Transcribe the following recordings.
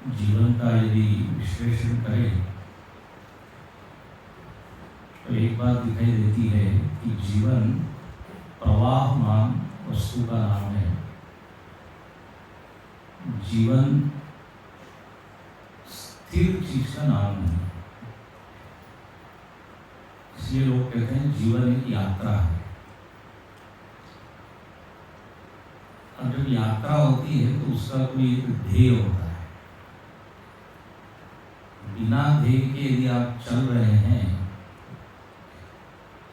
जीवन का यदि विश्लेषण करें तो एक बात दिखाई देती है कि जीवन प्रवाहमान वस्तु का नाम है। जीवन स्थिर चीज का नाम नहीं। इसलिए लोग कहते हैं जीवन एक यात्रा है। अब जब यात्रा होती है तो उसका कोई एक ध्येय होता है। बिना ध्येय के यदि आप चल रहे हैं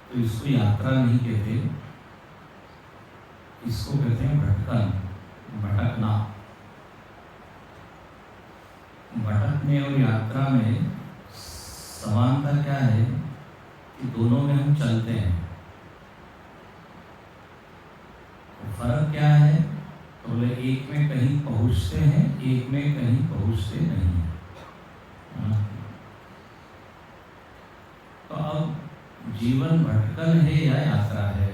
तो इसको यात्रा नहीं कहते, इसको कहते हैं भटकन, भटकना। भटकने और यात्रा में समानता क्या है कि दोनों में हम चलते हैं। तो फर्क क्या है? तो बोले एक में कहीं पहुंचते हैं, एक में कहीं पहुंचते नहीं हैं। तो अब जीवन भटकन है या यात्रा है?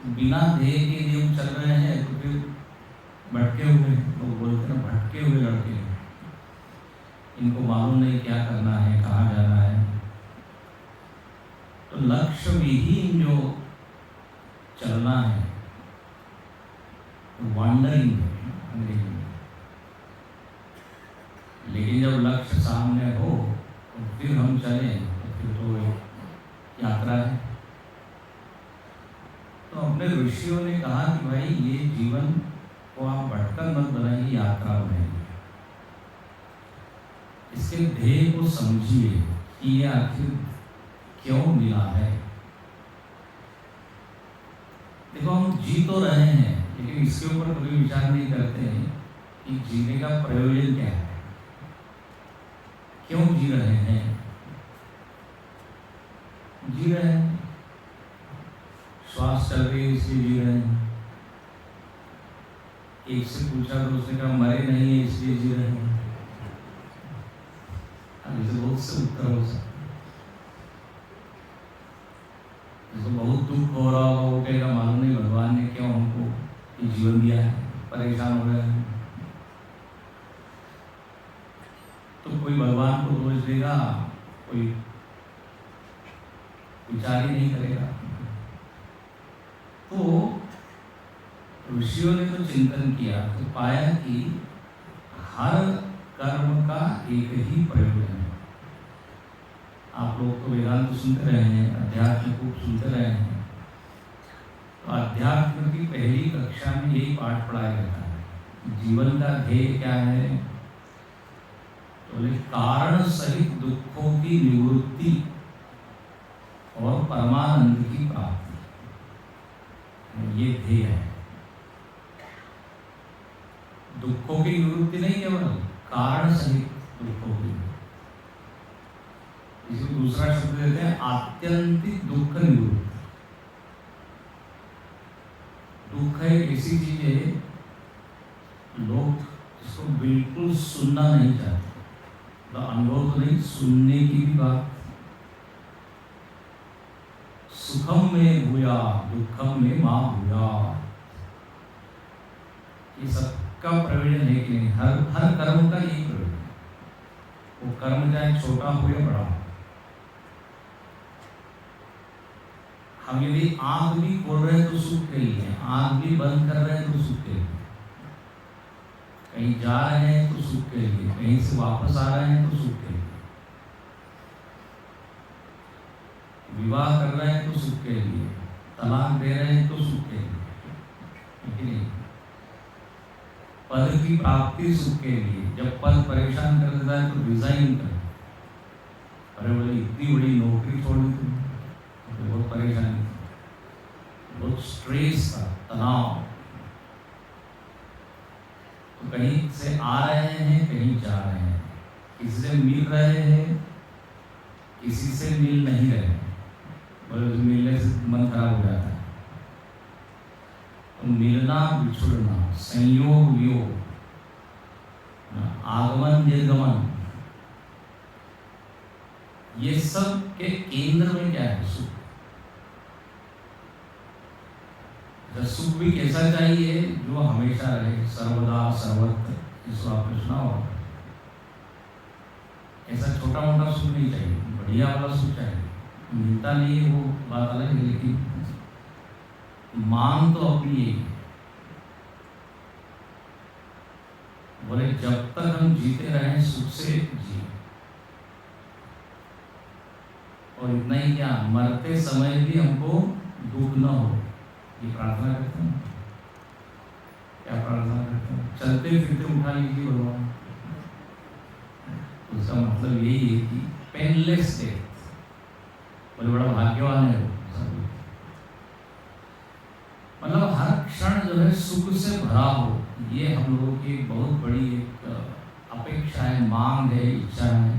बिना ध्येय के लिए हम चल रहे हैं तो फिर भटके हुए, लोग बोलते हैं भटके हुए लड़के, इनको मालूम नहीं क्या करना है, कहाँ जाना है। तो लक्ष्य विहीन जो चलना है वॉन्डरिंग है अंग्रेजी में। लेकिन जब लक्ष्य सामने हो तो फिर हम चलें तो फिर तो यात्रा है। तो अपने ऋषियों ने कहा कि भाई ये जीवन को आप भटकन मत बनाइए, यात्रा बनाइए। इसके ध्येय को समझिए कि ये आखिर क्यों मिला है। देखो हम जी तो रहे हैं लेकिन इसके ऊपर कभी विचार नहीं करते हैं कि जीने का प्रयोजन क्या है, क्यों जी रहे हैं। जी रहे हैं, श्वास चल रही है इसलिए जी रहे हैं। एक से पूछा तो उसने कहा मरे नहीं है इसलिए जी रहे हैं। अब इसे बहुत से उत्तर हो सकते। जिसको बहुत दुख हो रहा होगा वो कहेगा मालूम नहीं भगवान ने क्यों हमको ये जीवन दिया है, परेशान हो रहे हैं। तो कोई भगवान को दोष देगा, कोई विचार ही नहीं करेगा। तो ऋषियों ने तो चिंतन किया तो पाया कि हर कर्म का एक ही प्रयोजन है। आप लोग तो वेदांत सुनते रहे हैं, अध्यात्म को सुनते रहे हैं। तो अध्यात्म की पहली कक्षा में यही पाठ पढ़ाया जाता है। जीवन का ध्येय क्या है? तो कारण सहित दुखों की निवृत्ति और परमानंद की प्राप्ति, ये ध्येय है। दुखों की निवृत्ति नहीं केवल, कारण सहित दुखों की। इसको दूसरा शब्द देते हैं आत्यंतिक दुख निवृत्ति। दुख है ऐसी चीज है लोग इसको बिल्कुल सुनना नहीं चाहते। तो अनुभव तो नहीं, सुनने की भी बात। सुखम में भूया दुखम में मां भूया, ये सबका प्रयोजन है कि नहीं? हर कर्म का यही प्रयोजन है। वो कर्म चाहे छोटा हो या बड़ा हो। हम यदि आंख भी खोल रहे हैं तो सुख के लिए, आंख भी बंद कर रहे हैं तो सुख के लिए, कहीं जा रहे हैं तो सुख के लिए, कहीं से वापस आ रहे हैं तो सुख के लिए, विवाह कर रहे हैं तो सुख के लिए, तलाक दे रहे हैं तो सुख के लिए, पद की प्राप्ति सुख के लिए। जब पद परेशान कर देता है तो रिजाइन कर। अरे बोले इतनी बड़ी नौकरी छोड़ दी तुमने, तो बहुत परेशानी, बहुत स्ट्रेस था, तनाव। तो कहीं से आ रहे हैं, कहीं जा रहे हैं, किसी से मिल रहे हैं, किसी से मिल नहीं रहे। बोले मिलने से मन खराब हो जाता है। तो मिलना बिछुड़ना, संयोग वियोग, आगमन निर्गमन, ये सब के केंद्र में क्या है? सुख। अच्छा, सुख भी कैसा चाहिए? जो हमेशा रहे, सर्वदा सर्वत्र, जिसको आपने सुना होगा। ऐसा छोटा मोटा सुख नहीं चाहिए, बढ़िया वाला सुख चाहिए। मिलता नहीं है वो बात अलग है, लेकिन मांग तो अपनी एक है। बोले जब तक हम जीते रहें सुख से जिए, और इतना ही क्या, मरते समय भी हमको दुख न हो, ये प्रार्थना करते हैं। क्या प्रार्थना करते हैं? चलते फिरते उठा लीजिए भगवान। उसका मतलब यही है कि पेनलेस डेथ, बोले बड़ा भाग्यवान है वो। मतलब हर क्षण जो है सुख से भरा हो, ये हम लोगों की बहुत बड़ी एक अपेक्षा है, मांग है, इच्छा है।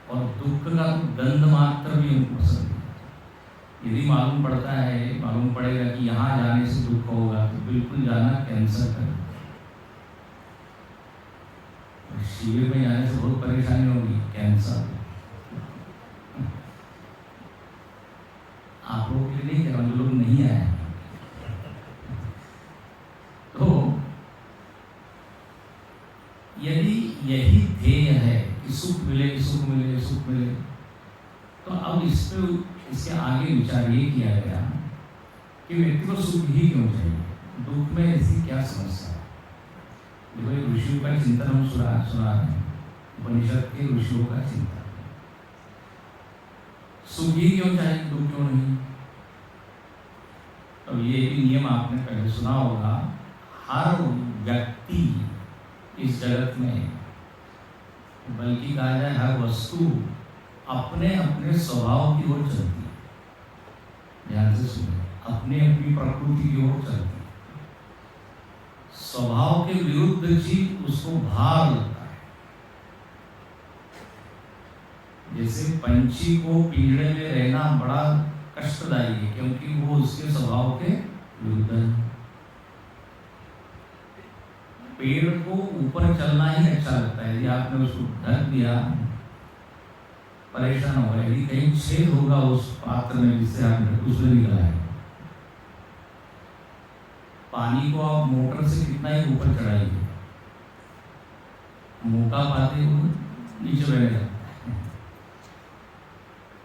और दुख का तो गंध मात्र भी हमको पसंद है। यदि मालूम पड़ता है, मालूम पड़ेगा कि यहाँ जाने से दुख होगा, तो बिल्कुल जाना कैंसल कर। शिविर में जाने से बहुत परेशानी होगी, कैंसर। आप लोगों के लिए नहीं कह रहा, जो लोग नहीं आए। तो यदि यही ध्येय है कि सुख मिले, सुख मिले, सुख मिले, तो अब इस पे इसके आगे विचार ये किया गया कि व्यक्ति को सुख ही क्यों चाहिए, दुख में ऐसी क्या समस्या है। देखो, ऋषियों का चिंतन हम सुना है, उपनिषद के ऋषियों का चिंतन। सुख ही क्यों चाहिए, दुख क्यों नहीं? तो ये भी नियम आपने पहले सुना होगा, हर व्यक्ति इस जगत में, बल्कि कहा जाए हर वस्तु अपने अपने स्वभाव की ओर चलती है। ध्यान से सुनिए, अपने अपनी प्रकृति की ओर चलती है। स्वभाव के विरुद्ध चीज उसको भार लगता है। जैसे पंछी को पिंजरे में रहना बड़ा कष्टदायी है, क्योंकि वो उसके स्वभाव के विरुद्ध है। पेड़ को ऊपर चलना ही अच्छा लगता है, यदि आपने उसको ढक दिया परेशान होगा। यदि कहीं छेद होगा उस पात्र में जिससे आपने उसमें निकला है, पानी को आप मोटर से कितना ही ऊपर चढ़ाइए, मोटा पाते वो नीचे बह जाता है।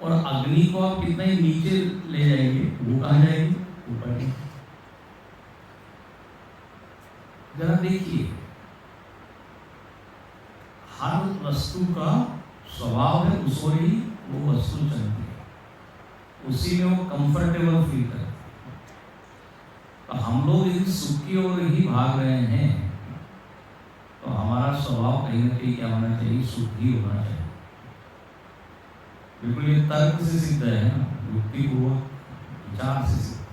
और अग्नि को आप कितना ही नीचे ले जाएंगे, वो कहाँ जाएगी? ऊपर। जरा देखिए, हर वस्तु का स्वभाव है, उस ओर ही वो वस्तु चलती है, उसी में वो कंफर्टेबल फील करती है। तो हम लोग यदि सुख की ओर ही भाग रहे हैं, तो हमारा स्वभाव कहीं ना कहीं क्या होना चाहिए? सुख ही होना चाहिए। बिल्कुल ये तर्क से सिद्ध है ना, युक्तिपूर्वक विचार से सिद्ध।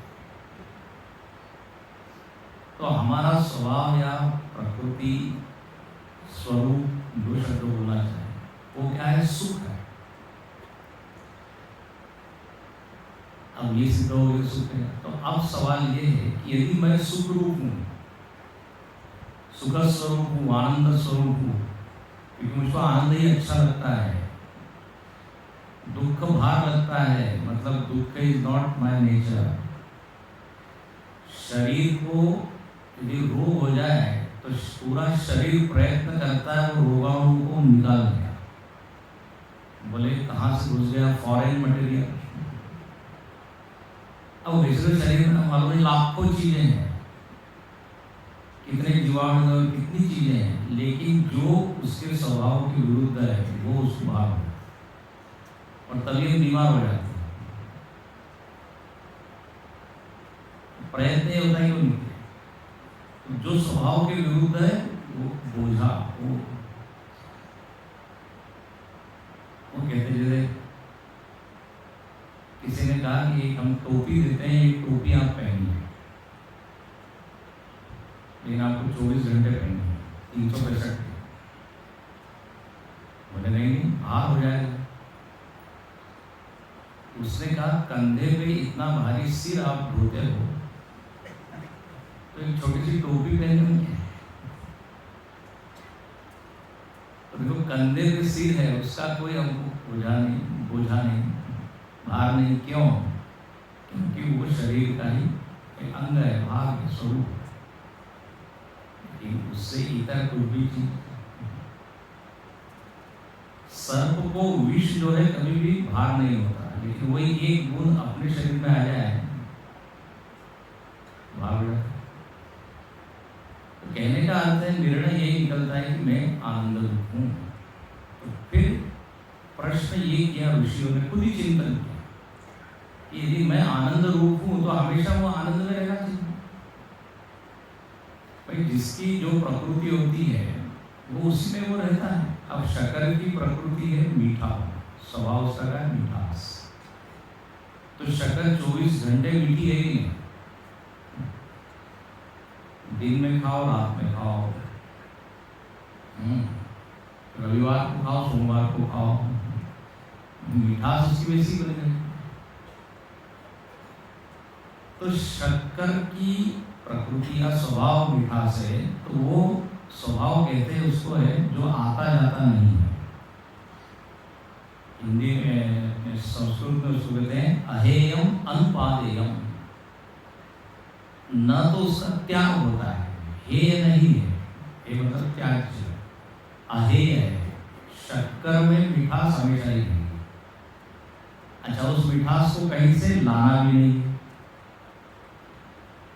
तो हमारा स्वभाव या प्रकृति स्वरूप दो शब्द बोलना चाहिए, वो क्या है? सुख है। अब ये सिद्ध हो गया सुख है, तो अब सवाल ये है कि यदि मैं सुख रूप हूँ, सुख स्वरूप हूँ, आनंद स्वरूप हूँ, क्योंकि मुझको आनंद ही अच्छा लगता है, दुख भार लगता है, मतलब दुख इज नॉट माय नेचर। शरीर को यदि रोग हो जाए तो पूरा शरीर प्रयत्न करता है वो रोगाणु को निकाल दिया। बोले कहाँ से घुस गया? Foreign material. अब वैसे शरीर में मालूम नहीं लाखों चीजें हैं, कितने जीवाणु, कितनी चीजें हैं, लेकिन जो उसके स्वभाव के विरुद्ध है वो उसको भाग हो, और तभी हम बीमार हो जाते हैं। प्रयत्न ये होता है कि निकले, जो स्वभाव के विरुद्ध है वो बोझा, वो कहते जैसे किसी ने कहा कि एक हम टोपी देते हैं, एक टोपी आप पहनिए, लेकिन आपको 24 घंटे पहननी है, 365 दिन। बोले नहीं, भार हो जाएगा। उसने कहा कंधे पे इतना भारी सिर आप ढोते हो, तो एक छोटी सी टोपी पहनने में क्या है? तो देखो, कंधे पे सिर है, उसका कोई हमको बोझा नहीं, भार नहीं। क्यों? क्योंकि वो शरीर का ही एक अंग है, भाग है, स्वरूप है। लेकिन उससे इतर कुछ भी चीज, सर्प को विष जो है कभी भी भार नहीं होता, लेकिन वही एक गुण अपने शरीर में आ जाए भाग जाता। तो कहने का अर्थ है, निर्णय यही निकलता है कि मैं आनंद रूप हूं। तो फिर प्रश्न ये किया ऋषियों ने, खुद ही चिंतन किया, यदि मैं आनंद रूप हूं तो हमेशा वो आनंद में रहना चाहिए। भाई जिसकी जो प्रकृति होती है वो उसी में वो रहता है। अब शक्कर की प्रकृति है मीठा, स्वभाव उसका है मिठास, तो शक्कर 24 घंटे मीठी है ही नहीं। दिन में खाओ, रात में खाओ, रविवार को खाओ, सोमवार को खाओ, मिठास उसकी वैसी बन गई। तो शक्कर की प्रकृति का स्वभाव मिठास है, तो वो स्वभाव कहते हैं उसको है जो आता जाता नहीं है। हिंदी में, संस्कृत में उसको कहते हैं अहेयम अनुपादेयम। न तो उसका त्याग होता है, हेय नहीं है, हे मतलब त्याज्य, अहेय है। शक्कर में मिठास हमेशा ही है। अच्छा, उस मिठास को कहीं से लाना भी नहीं है।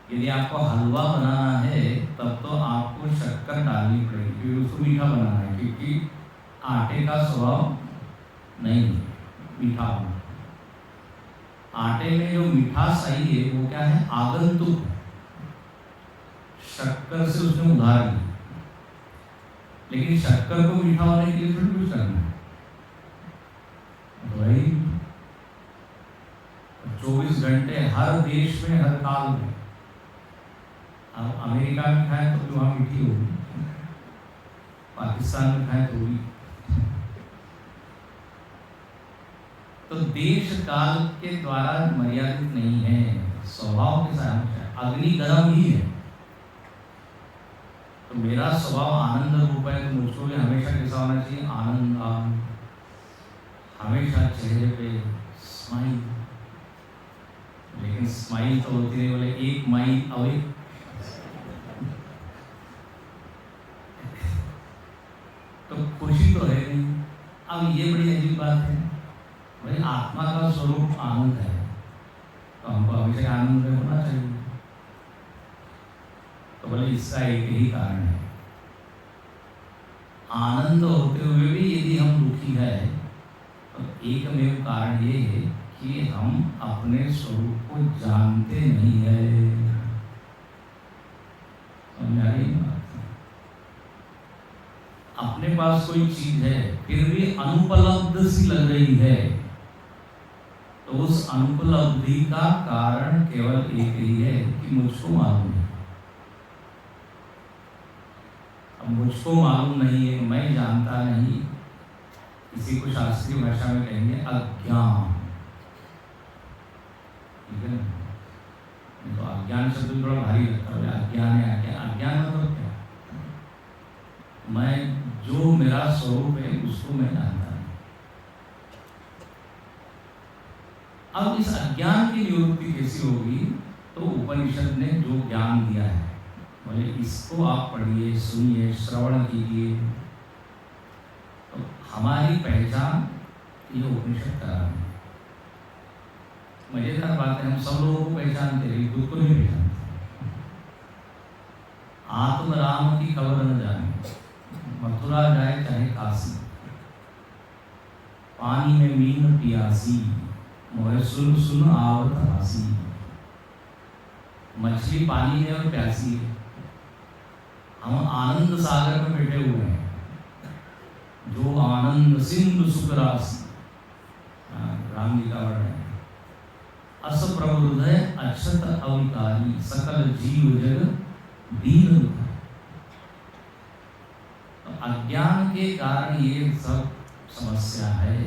यदि आपको हलवा बनाना है तब तो आपको शक्कर डालनी पड़ेगी, क्योंकि उसको मीठा बनाना है, क्योंकि आटे का स्वभाव नहीं है मीठा होना। आटे में जो मिठास आई है वो क्या है, आगंतुक है, शक्कर से उसने उधार ली। लेकिन शक्कर को मीठा होने के लिए थोड़ी कुछ करना है, वही 24 घंटे हर देश में, हर काल में। अब अमेरिका में खाए तो वहाँ मीठी होगी, पाकिस्तान में खाए तो भी। तो देश काल के द्वारा मर्यादित नहीं है, स्वभाव के साथ। अग्नि गर्म ही है, तो मेरा स्वभाव आनंद रूप है, तो मुझको भी हमेशा कैसा होना चाहिए, आनंद, हमेशा चेहरे पे स्माइल। लेकिन स्माइल तो होती नहीं, बोले एक माइल अवे। तो खुशी तो है नहीं। अब ये बड़ी अजीब बात है, भाई आत्मा का स्वरूप आनंद है, तो हमको हमेशा आनंद में होना चाहिए। तो बोले इसका एक ही कारण है, आनंद होते हुए भी यदि हम दुखी है तो एकमेव कारण ये है कि हम अपने स्वरूप को जानते नहीं है। समझ आ रही बात? अपने पास कोई चीज है फिर भी अनुपलब्ध सी लग रही है, तो उस अनुपलब्धि का कारण केवल एक ही है कि मुझको मालूम है। अब मुझको मालूम नहीं है, मैं जानता नहीं, इसी को शास्त्रीय भाषा में कहेंगे अज्ञान। ठीक है, तो अज्ञान शब्द थोड़ा भारी लगता है, अज्ञान है। अज्ञान मतलब क्या, मैं जो मेरा स्वरूप है उसको मैं जानता नहीं। अब इस अज्ञान की निवृत्ति कैसी होगी, तो उपनिषद ने जो ज्ञान दिया है, बोले इसको आप पढ़िए, सुनिए, श्रवण कीजिए, तो हमारी पहचान ये उपनिषद करा रही है। मजेदार बात है, हम सब लोगों को पहचानते हैं, खुद को नहीं पहचानते। आत्म राम की खबर न जाने, मथुरा जाए चाहे काशी, पानी में मीन पियासी, मोहे सुन सुन आवत हासी। मछली पानी में और प्यासी है, हम आनंद सागर में बैठे हुए हैं, जो आनंद सिंधु सुखरासी। राम जी का वर्णन है, अस प्रबुद्ध अक्षत अविकारी, सकल जीव जग दीन दुख। तो अज्ञान के कारण ये सब समस्या है।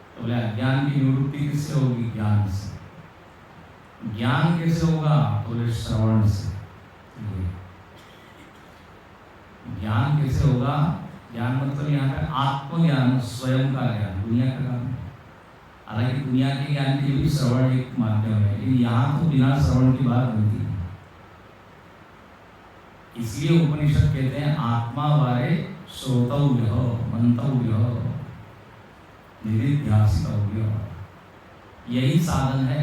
तो बोले अज्ञान की निवृत्ति किससे होगी, ज्ञान से। ज्ञान कैसे होगा, तो बोले श्रवण से। ज्ञान कैसे होगा, ज्ञान मतलब यहाँ पे आत्मज्ञान, स्वयं का ज्ञान, दुनिया का ज्ञान। हालांकि दुनिया के ज्ञान के लिए भी श्रवण एक माध्यम है, लेकिन यहाँ तो बिना श्रवण की बात बनती है। इसलिए उपनिषद कहते हैं आत्मा वारे श्रोतव्य मंतव्य निधिध्यासितव्य, यही साधन है।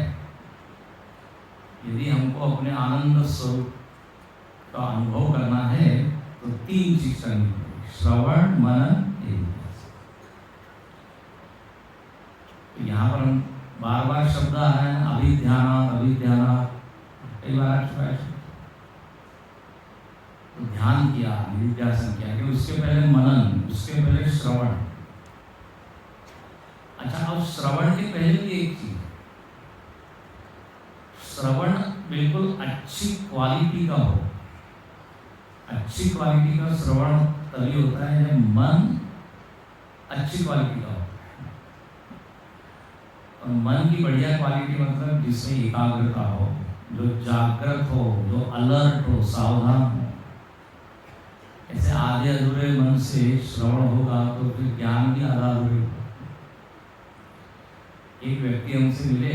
यदि हमको अपने आनंद स्वरूप का अनुभव करना है तो 3 चीज करनी पड़ेगी, श्रवण मनन निधिध्यासन। तो यहाँ पर हम बार बार शब्द आ रहे हैं अभिध्यानात् अभिध्यानात्, कई बार आ चुका है। तो ध्यान किया, निधिध्यासन किया, कि उसके पहले मनन, उसके पहले श्रवण। अच्छा, अब श्रवण के पहले भी एक चीज, श्रवण बिल्कुल अच्छी क्वालिटी का हो। अच्छी क्वालिटी का श्रवण तभी होता है जब मन अच्छी क्वालिटी का होता है। और मन की बढ़िया क्वालिटी मतलब जिसमें एकाग्रता हो, जो जागृत हो, जो अलर्ट हो, सावधान हो। ऐसे आधे अधूरे मन से श्रवण होगा तो फिर ज्ञान भी आधा अधूरे होगा। एक व्यक्ति हमसे मिले,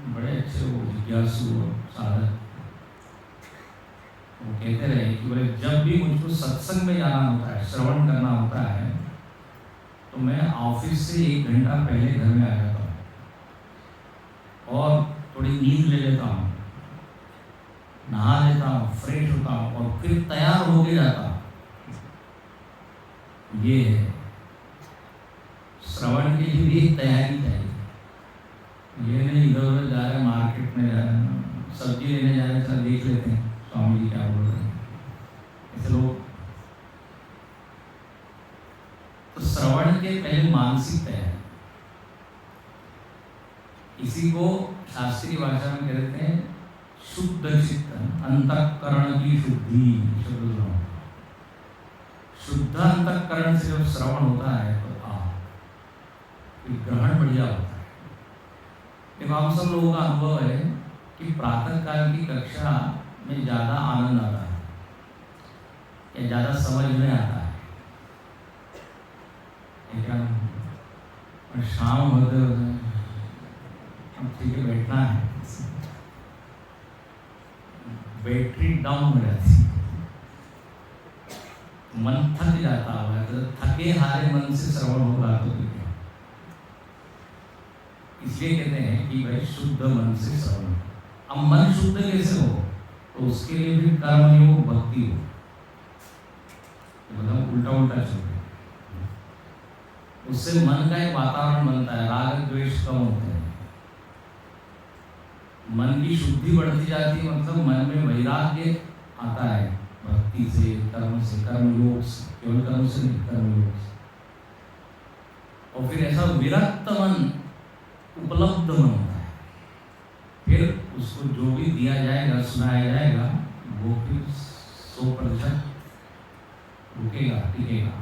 बड़े अच्छे वो जिज्ञासु और साधक, वो कहते रहे कि बोले जब भी मुझको सत्संग में जाना होता है, श्रवण करना होता है, तो मैं ऑफिस से 1 घंटा पहले घर में आ जाता हूँ और थोड़ी नींद ले लेता हूँ, नहा लेता हूँ, फ्रेश होता हूँ और फिर तैयार होके जाता हूँ। ये है श्रवण के लिए भी एक तैयारी चाहिए। ये नहीं इधर उधर जा रहे, मार्केट में जा रहे, सब्जी लेने जा रहे, चल देख लेते हैं स्वामी जी क्या बोल रहे हैं, ऐसे लोग। तो श्रवण के पहले मानसिक तैयारी, इसी को शास्त्रीय भाषा में कहते हैं शुद्ध चित्त, अंतःकरण की शुद्धि। शुद्ध अंतःकरण से जब श्रवण होता है तो ग्रहण बढ़िया होता है। देखो, हम सब लोगों का अनुभव है कि प्रातः काल की कक्षा में ज़्यादा आनंद आता है या ज़्यादा समझ में आता है, क्या? और शाम होते होते ठीक है बैठना है, बैटरी डाउन हो जाती है, मन थक जाता है। तो थके हारे मन से श्रवण होगा तो क्या? इसलिए कहते हैं कि भाई शुद्ध मन से श्रवण। अब मन शुद्ध कैसे हो? तो उसके लिए भी कर्म योग भक्ति हो, मतलब उल्टा उल्टा चल, उससे मन का एक वातावरण बनता है, राग द्वेष कम होते हैं, मन की शुद्धि बढ़ती जाती है, मतलब मन में वैराग्य आता है भक्ति से, कर्म से, कर्म योग से, केवल कर्म से नहीं, कर्म योग से। और फिर ऐसा विरक्त मन, उपलब्ध मन होता है, फिर उसको जो भी दिया जाएगा, सुनाया जाएगा, वो फिर 100% रुकेगा, टिकेगा।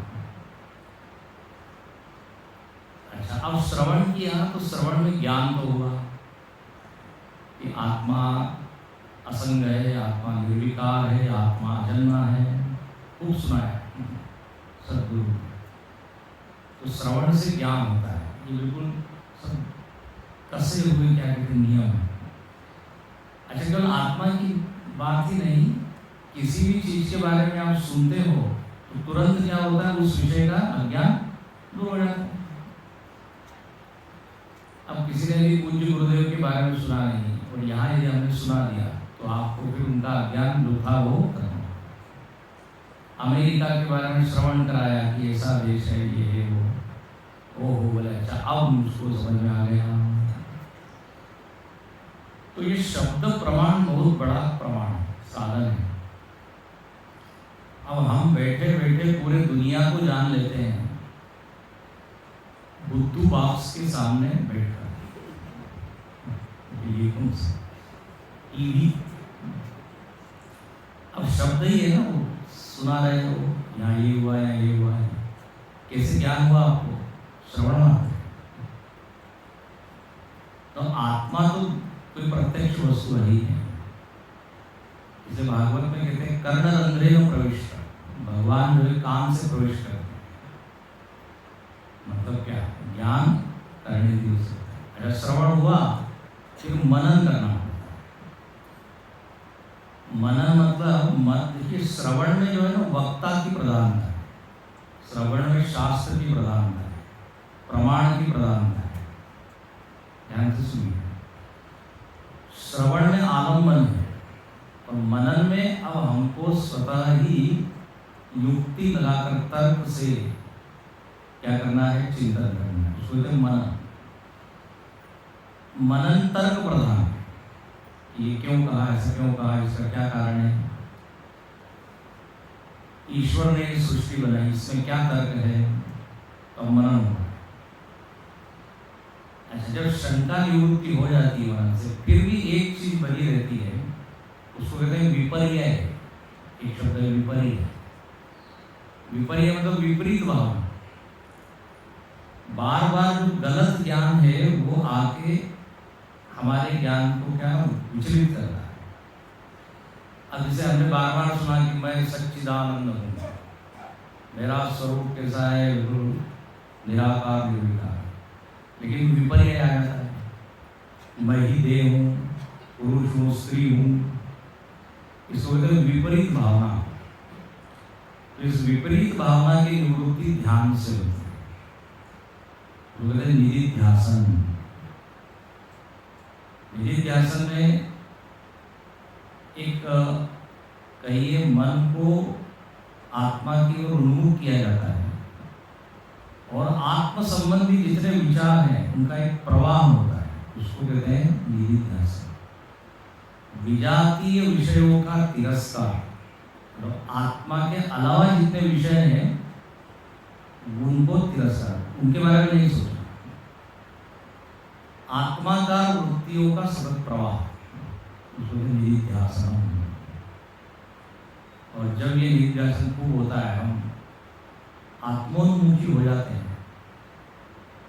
अच्छा, अब श्रवण किया तो श्रवण में ज्ञान तो हुआ कि आत्मा असंग है, आत्मा निर्विकार है, आत्मा अजन्मा है, खूब सुना है सद्गुरु। तो श्रवण से ज्ञान होता है, ये बिल्कुल सब कसे हुए क्या कहते नियम है। अच्छा, केवल आत्मा की बात ही नहीं, किसी भी चीज के बारे में आप सुनते हो तो तुरंत क्या होता है, उस विषय का अज्ञान दूर हो जाता है। अब किसी ने भी पूज्य गुरुदेव के बारे में सुना नहीं और यहाँ यदि हमने सुना दिया तो आपको फिर उनका अज्ञान जो था वो करना। अमेरिका के बारे में श्रवण कराया कि ऐसा देश है, ये है वो, ओहो बोले अच्छा अब मुझको समझ में आ गया। तो ये शब्द प्रमाण बहुत बड़ा प्रमाण साधन है। अब हम बैठे बैठे पूरे दुनिया को जान लेते हैं बुद्धू बॉक्स के सामने बैठकर। ये कौन सा टीवी? अब शब्द ही है ना, वो सुना रहे हो, यहाँ ये हुआ है, ये हुआ है, कैसे ज्ञान हुआ आपको? श्रवण मात्र। तो आत्मा तो कोई प्रत्यक्ष वस्तु नहीं है। इसे भागवत में कहते हैं कर्णरंध्रे में प्रवेश कर, भगवान जो है कान से प्रवेश करते हैं। मतलब क्या? ज्ञान करने दी हो सकता है। अच्छा, श्रवण हुआ, फिर मनन करना होता है। मनन मतलब देखिए, श्रवण में जो है ना वक्ता की प्रधानता है, श्रवण में शास्त्र की प्रधानता है, प्रमाण की प्रधानता है। ध्यान से सुनिए, श्रवण में आलम्बन है और मनन में अब हमको स्वतः ही युक्ति लगाकर तर्क से क्या करना है, चिंतन करना है। उसको कहते हैं मनन। मनन तर्क प्रधान है। ये क्यों कहा, ऐसा क्यों कहा, इसका क्या कारण है, ईश्वर ने ये सृष्टि बनाई, इसमें क्या तर्क है, तो मनन होगा। अच्छा, जब शंका निवृत्ति हो जाती है मनन से, फिर भी एक चीज बनी रहती है, उसको कहते हैं विपर्य। एक शब्द है विपर्य। विपर्य मतलब विपरीत भावना। बार बार जो गलत ज्ञान है वो आके हमारे ज्ञान को क्या विचलित कर रहा है। अब जैसे हमने बार बार सुना कि मैं सच्चिदानंद हूँ, मेरा स्वरूप कैसा है, बिल्कुल निराकार निर्विकार, लेकिन विपर्य आ जाता है, मैं ही देह हूँ, पुरुष हूँ, स्त्री हूँ। इसको कहते हैं विपरीत भावना। तो इस विपरीत भावना की निवृत्ति ध्यान से होती है, वो कहते हैं निधिध्यासन। निधिध्यासन में एक कहिए मन को आत्मा की ओर उन्मुख किया जाता है और आत्म संबंधी जितने विचार हैं उनका एक प्रवाह होता है, उसको कहते हैं निधिध्यासन। विजातीय विषयों का तिरस्कार, तो आत्मा के अलावा जितने विषय हैं उनको तिरस्कार, उनके बारे में नहीं सोचना। आत्माकार वृत्तियों का सतत प्रवाह, उसको निधिध्यासन। और जब ये निधिध्यासन खूब होता है, हम आत्मोन्मुखी हो जाते हैं,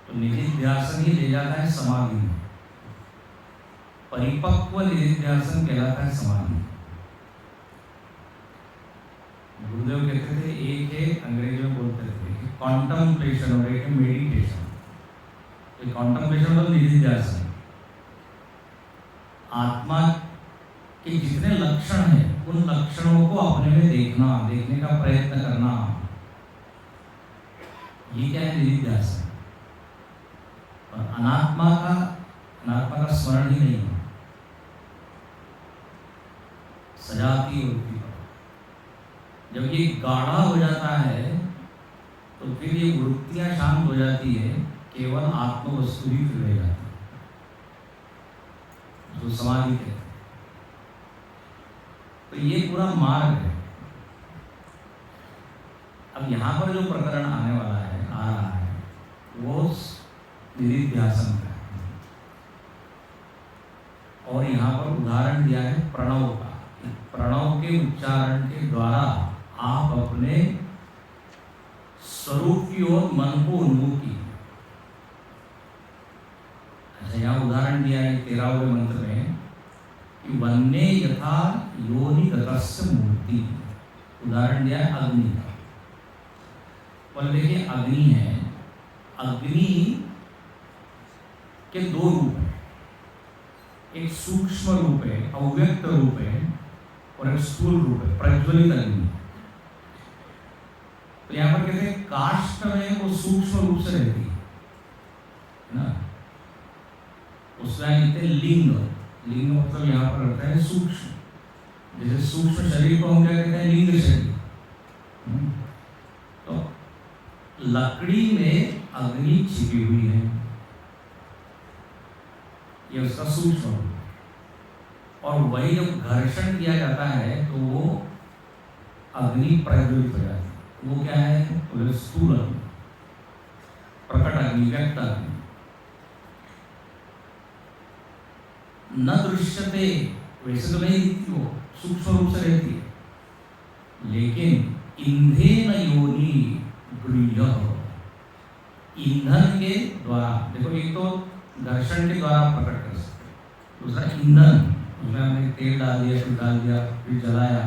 तो निधिध्यासन ही ले जाता है समाधि में। परिपक्व निधिध्यासन कहलाता है समाधि। गुरुदेव कहते थे, एक है अंग्रेजी में बोलते थे कि कॉन्टम्पलेशन और एक है मेडिटेशन। तो कॉन्टम्पलेशन मतलब निधिध्यासन, आत्मा के जितने लक्षण हैं उन लक्षणों को अपने में देखना, देखने का प्रयत्न करना, ये क्या है, निधिध्यासन। और अनात्मा का स्मरण ही नहीं है, सजाती वृत्ति पर। जब ये गाढ़ा हो जाता है तो फिर ये वृत्तियां शांत हो जाती है, केवल आत्म वस्तु ही फिर रह जाती है, जो समाधि कहते हैं। तो ये पूरा मार्ग है। अब यहाँ पर जो प्रकरण आने वाला है, आ रहा है, वो निधिध्यासन का है। और यहाँ पर उदाहरण दिया है प्रणव का। प्रणव के उच्चारण के द्वारा आप अपने स्वरूप की ओर मन को उन्मुख कीजिए। अच्छा, यहाँ उदाहरण दिया है 13वें मंत्र में कि वन्ने यथा योनि गतस्य मूर्ति। उदाहरण दिया है अग्नि का। पर देखिए, अग्नि है, अग्नि के दो रूप हैं, एक सूक्ष्म रूप है, अव्यक्त रूप है, और एक स्थूल रूप है, प्रज्वलित अग्नि। तो यहाँ पर कहते हैं काष्ठ में वो सूक्ष्म रूप से रहती है ना, उसमें कहते हैं लिंग। लिंग मतलब यहाँ पर रहता है सूक्ष्म। जैसे सूक्ष्म शरीर को हम क्या कहते हैं, लिंग शरीर। तो लकड़ी में अग्नि छिपी हुई है, ये उसका सूक्ष्म रूप। और वही जब घर्षण किया जाता है तो वो अग्नि प्रज्वलित हो जाती है। वो क्या है, तो स्थूल अग्नि, प्रकट अग्नि, व्यक्त अग्नि। न दृश्यते, वैसे तो नहीं दिखती, वो सूक्ष्म रूप से रहती है, लेकिन ईंधन योनि गृह्य, ईंधन के द्वारा। देखो, एक तो घर्षण के द्वारा प्रकट कर सकते, दूसरा ईंधन, उसमें हमने तेल डाल दिया, फिर डाल दिया, फिर जलाया,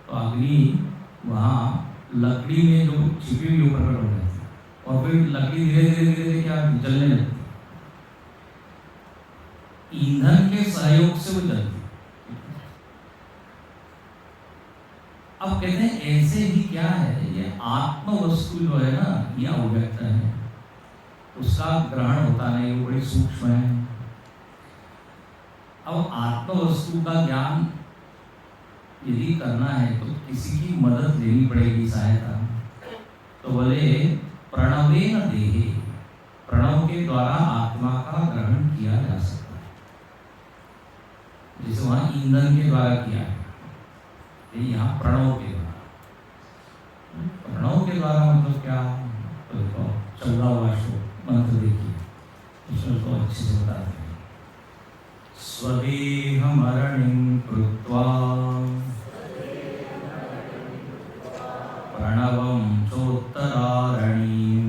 तो अग्नि वहाँ लकड़ी में जो छिपी हुई वो प्रकट हो जाती है, और फिर लकड़ी धीरे धीरे धीरे धीरे क्या जलने लगती है। ईंधन के सहयोग से वो जलती। अब कहते हैं ऐसे ही क्या है, ये आत्म वस्तु जो है ना, ये अव्यक्त है, उसका ग्रहण होता नहीं, वो बड़ी सूक्ष्म है। अब आत्म वस्तु का ज्ञान यदि करना है तो किसी की मदद लेनी पड़ेगी, सहायता। तो बोले प्रणवेन देहे, प्रणव के द्वारा आत्मा का ग्रहण किया जा सकता है, जैसे वहां ईंधन के द्वारा किया है, यहाँ प्रणव के द्वारा। प्रणव के द्वारा मतलब क्या, तो 14वां श्लोक मंत्र देखिए, उसमें तो अच्छे से बताते हैं। स्वदेहमरणिं कृत्वा प्रणवं चोत्तरारणीं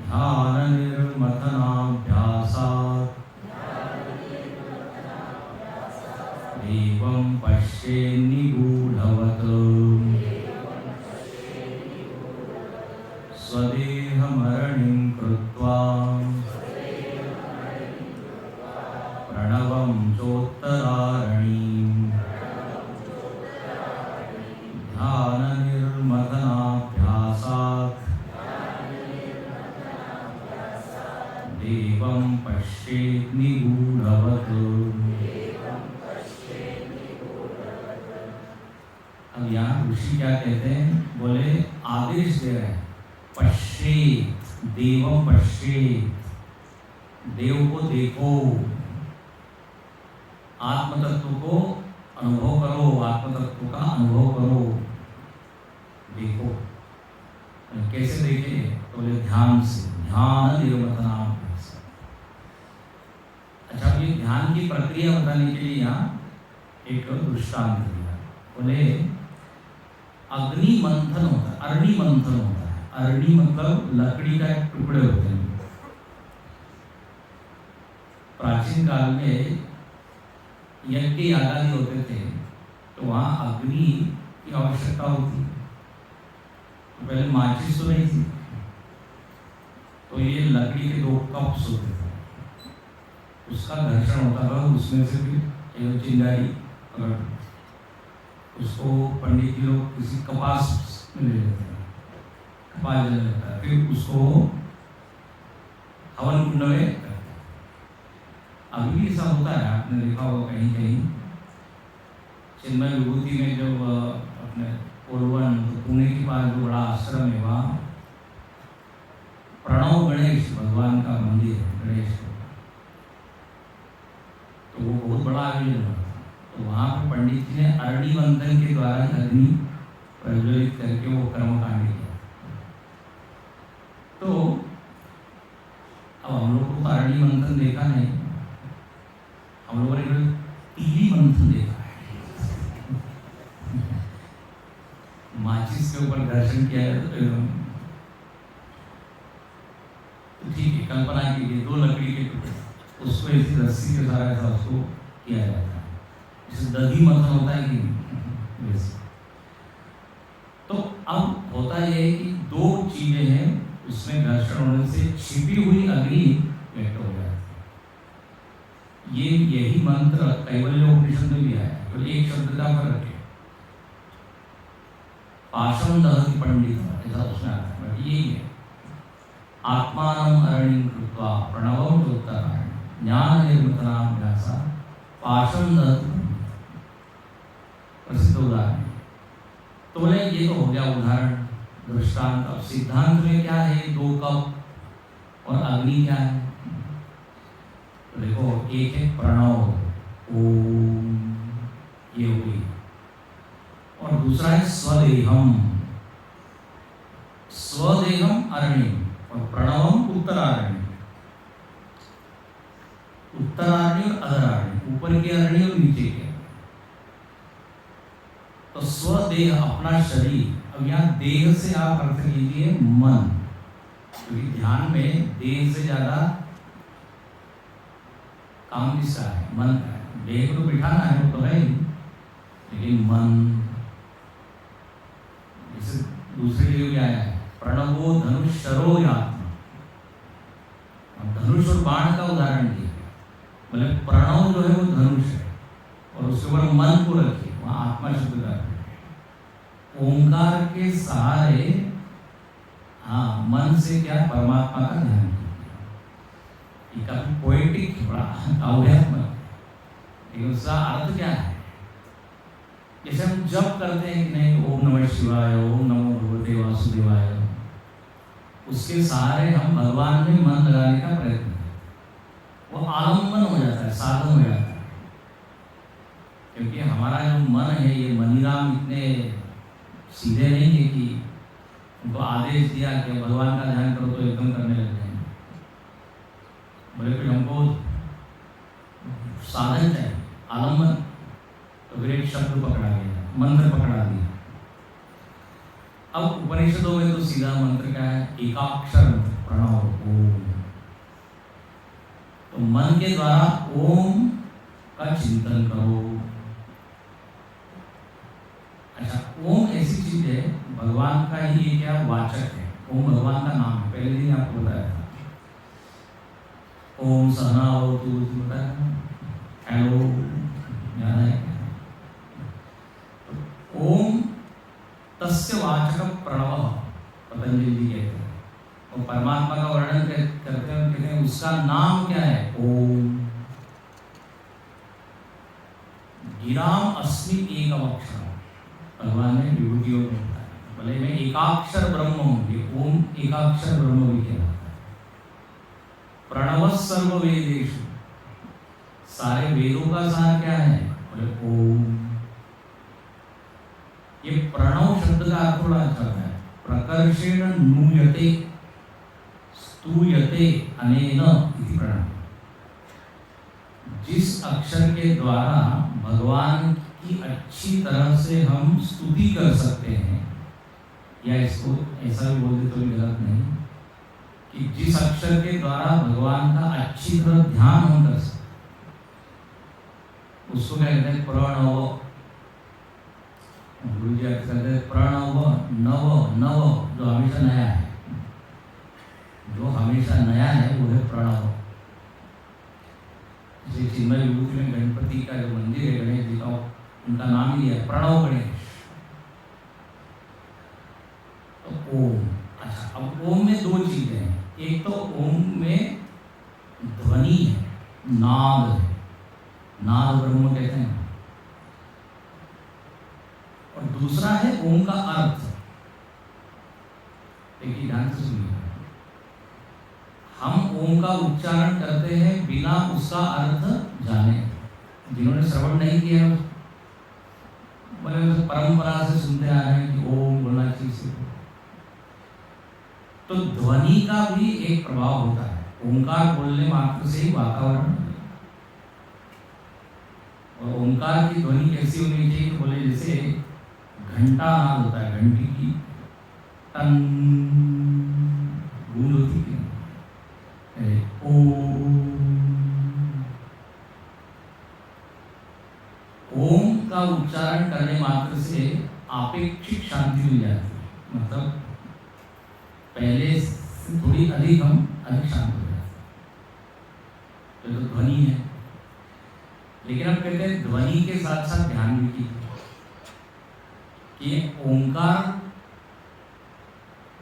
ध्याननिर्मथनाभ्यासात् देवं पश्येन्निगूढवत्। स्वदेहमरणिं कृत्वा प्रणवं चोत्तरारणीं ध्याननिर्मथनाभ्यासात् देवं पश्येन्निगूढवत्। अब यहाँ ऋषि क्या कहते हैं, बोले आदेश दे रहे हैं, पश्येत, देवं पश्येत, देव को देखो, आत्म तत्व को अनुभव करो, आत्म तत्व का अनुभव करो, देखो। कैसे देखे, तो बोले ध्यान से, ध्यान निर्मथनाभ्यास। अच्छा, ये ध्यान की प्रक्रिया बताने के लिए यहाँ एक दृष्टांत दिया। बोले अग्नि मंथन होता है, अरणि मंथन होता है। अरणि मतलब लकड़ी का एक टुकड़े होते हैं। प्राचीन काल में यज्ञ आदि होते थे तो वहाँ अग्नि की आवश्यकता होती। तो पहले माचिस तो नहीं थी, तो ये लकड़ी के 2 कप्स होते थे, उसका घर्षण होता था, उसमें से फिर चिंगारी पकड़, उसको पंडित जी लोग किसी कपास में ले लेते हैं, कपास जलने लगता है, फिर उसको हवन कुंड में करते हैं। अभी भी ऐसा होता है, आपने देखा होगा कहीं कहीं। चिन्मय विभूति में जब अपने कोलवन पुणे के पास जो बड़ा आश्रम है, वहाँ प्रणव गणेश भगवान का मंदिर है, गणेश का, तो वो बहुत बड़ा आयोजन हुआ था। तो वहाँ पर पंडित जी ने अरणि मंथन के द्वारा अग्नि प्रज्वलित करके वो कर्मकांड किया। तो अब हम लोग को अरणि मंथन देखा नहीं, हम लोगों ने तीली मंथन देखा है। माचिस के ऊपर घर्षण किया है, तो ठीक है, कल्पना कीजिए 2 लकड़ी के टुकड़े, उसको इसी रस्सी के द्वारा ऐसा उसको किया जाता है। इसे दधी मंथन होता है कि वैसे। तो अब होता यह है कि 2 चीजें हैं, उसमें घर्षण होने से छिपी हुई अग्नि व्यक्त हो जाती है। यही मंत्र कैवल्य उपनिषद में भी आया, तो एक शब्द का फर्क है। पाशम दहति पंडित, ऐसा उसमें आता है, यही है। आत्मानं अरणिं कृत्वा प्रणवं चोत्तरारणीं ज्ञान निर्मथनाभ्यासा पाशम दहति पंडित, प्रसिद्ध उदाहरण। तो बोले ये तो हो गया उदाहरण, दृष्टांत। अब सिद्धांत में क्या है, 2 कप और अग्नि क्या है। तो देखो, एक है प्रणव, ओम, ये हो गई, और दूसरा है स्वदेहम, स्वदेहम अरणि और प्रणवम उत्तरारण्य। उत्तरारण्य और अधरारण्य, ऊपर के अरण्य और नीचे के। तो स्वदेह अपना शरीर। अब यहाँ देह से आप अर्थ लीजिए मन, क्योंकि ध्यान में देह से ज्यादा काम किसका है, मन का है। देह को बिठाना है, वो तो है ही, लेकिन मन जैसे दूसरे लिए भी आया है, प्रणवो धनुष शरो आत्मा। धनुष और बाण और उसके ऊपर मन को रखिए, वहाँ आत्मा शब्द का ओंकार के सहारे, हाँ, मन से क्या परमात्मा का ध्यान कीजिए। ये काफी पोएटिक बड़ा अव्यात्मक, लेकिन उसका अर्थ क्या है? जैसे हम जप करते हैं कि नहीं, ओम नमः शिवाय, ओम नमो भगवते वासुदेवाय, उसके सहारे हम भगवान में मन लगाने का प्रयत्न करते, वो आलम्बन हो जाता है, साधन हो जाता है। क्योंकि हमारा जो मन है, ये मनीराम इतने सीधे नहीं है कि उनको आदेश दिया कि भगवान का ध्यान करो तो एकदम करने लग जाएंगे। बोले फिर हमको साधन चाहिए, आलम्बन। तो फिर एक शब्द पकड़ा गया, मंत्र पकड़ा दिया। अब उपनिषदों में तो सीधा मंत्र क्या है? एकाक्षर मंत्र, प्रणव, ओम। तो मन के द्वारा ओम का चिंतन करो। अच्छा, ओम ऐसी चीज है, भगवान का ही क्या वाचक है। ओम भगवान का नाम है, पहले दिन आपको बताया था। ओम सहना हो तू बताया था, हेलो, याद है? ओम तस्य वाचक प्रणव, पतंजलि जी कहते हैं। और परमात्मा का वर्णन करते हैं, कहते हैं उसका नाम क्या है? ओम। गिराम अस्मि एकम अक्षर, भगवान ने विभूतियों में बताया, भले मैं एकाक्षर ब्रह्म हूँ, ये ओम एकाक्षर ब्रह्म भी कहलाता है। प्रणव सर्व वेदेषु, सारे वेदों का सार क्या है? बोले ओम। ये प्रणव शब्द का अर्थ थोड़ा अच्छा है, प्रकर्षेण नूयते स्तूयते अनेन इति प्रणव। जिस अक्षर के द्वारा भगवान की अच्छी तरह से हम स्तुति कर सकते हैं, या इसको ऐसा भी बोल दे तो भी गलत नहीं, कि जिस अक्षर के द्वारा भगवान का अच्छी तरह ध्यान हम कर सकते, उसको क्या कहते हैं? प्रणव। गुरु जी कहते हैं प्रणव नव, नव जो हमेशा नया है, जो हमेशा नया है वो है प्रणव। जैसे चिन्मय विभूति में गणपति का जो मंदिर है, गणेश जी का, उनका नाम ही है प्रणव गणेश। तो ओम। अच्छा, अब ओम में दो चीजें हैं। एक तो ओम में ध्वनि है, नाद है, नाद ब्रह्म कहते हैं। और दूसरा है ओम का अर्थ। देखिए ध्यान से सुनिए, हम ओम का उच्चारण करते हैं बिना उसका अर्थ जाने। जिन्होंने श्रवण नहीं किया, मतलब परंपरा से सुनते आ रहे हैं कि ओम बोलना चाहिए, तो ध्वनि का भी एक प्रभाव होता है। ओंकार बोलने मात्र से ही वातावरण, और ओंकार की ध्वनि कैसी होनी चाहिए? बोले जैसे घंटा नाद होता है, घंटी की टन गूंज होती है, ओम का उच्चारण करने मात्र से आपेक्षिक शांति मिल जाती है। मतलब पहले से थोड़ी अधिक हम अधिक शांत हो जाते हैं। तो ध्वनि है, लेकिन अब कहते हैं ध्वनि के साथ साथ ध्यान भी कीजिए कि ओंकार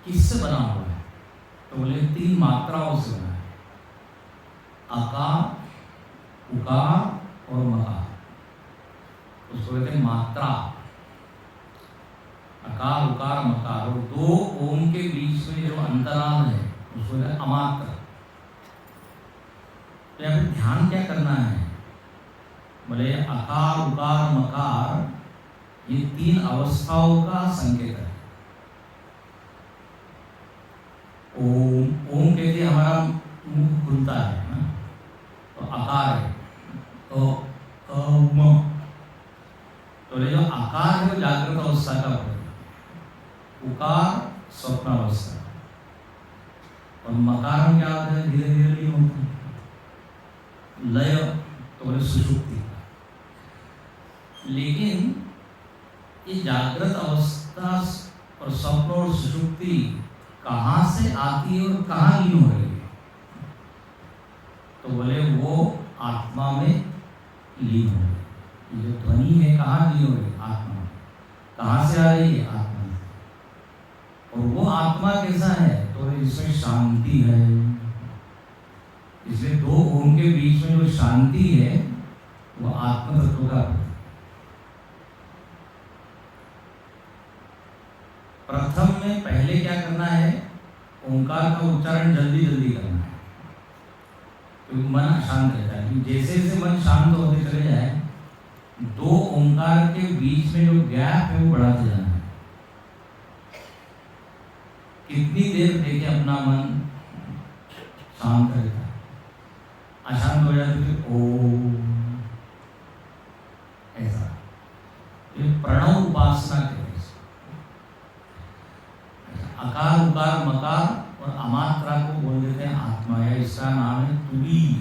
किससे बना हुआ है? तो बोले 3 मात्राओं से बना है, आकार, उकार और मकार। उसको कहते हैं मात्रा, अकार, उकार, मकार। और 2 ओम के बीच में जो अंतराल है उसको कहते हैं अमात्र। तो यहाँ पे ध्यान क्या करना है? बोले अकार, उकार, मकार, ये 3 अवस्थाओं का संकेत है। ओम, ओम कहते हैं हमारा मुख खुलता है ना, तो आकार है, तो जो आकार है वो जागृत अवस्था का है, उकार स्वप्न अवस्था, और मकार में क्या होता है? धीरे धीरे नहीं होता, लय, तो बोले सुषुप्ति। लेकिन ये जागृत अवस्था और स्वप्न और सुषुप्ति कहाँ से आती है और कहाँ लीन हो रही है? तो बोले वो आत्मा में लीन हो रही है। ये जो ध्वनि है कहाँ ली हो रही? आत्मा। कहाँ से आ रही है? आत्मा। और वो आत्मा कैसा है? तो जिसमें शांति है। इसलिए दो ओम के बीच में जो शांति है वो आत्म तत्व का प्रथम में पहले क्या करना है? ओंकार का उच्चारण जल्दी जल्दी करना है, क्योंकि मन अशांत रहता है। जैसे जैसे मन शांत होते चले जाए, दो ओंकार के बीच में जो गैप है वो बढ़ाते जाना है। कितनी देर देखे अपना मन शांत रहता है, अशांत हो जाते फिर ओम, ऐसा। ये प्रणव उपासना के अकार उकार मकार और अमात्रा को बोल देते हैं आत्मा, या इसका नाम है तुरीय।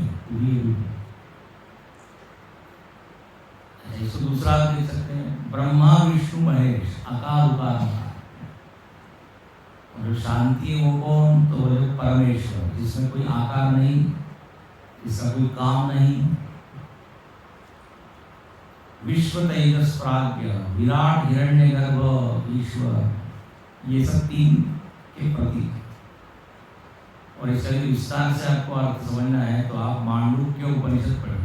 इसको दूसरा आप देख सकते हैं, ब्रह्मा विष्णु महेश, अकार उकार मकार। और जो शांति है वो कौन? तो वो परमेश्वर, जिसमें कोई आकार नहीं, जिसका कोई काम नहीं। विश्व तेजस प्राज्ञ, विराट हिरण्यगर्भ ईश्वर, ये सब तीन के प्रतीक। और इसका विस्तार से आपको अर्थ समझना है तो आप मांडूक्य उपनिषद पढ़िए।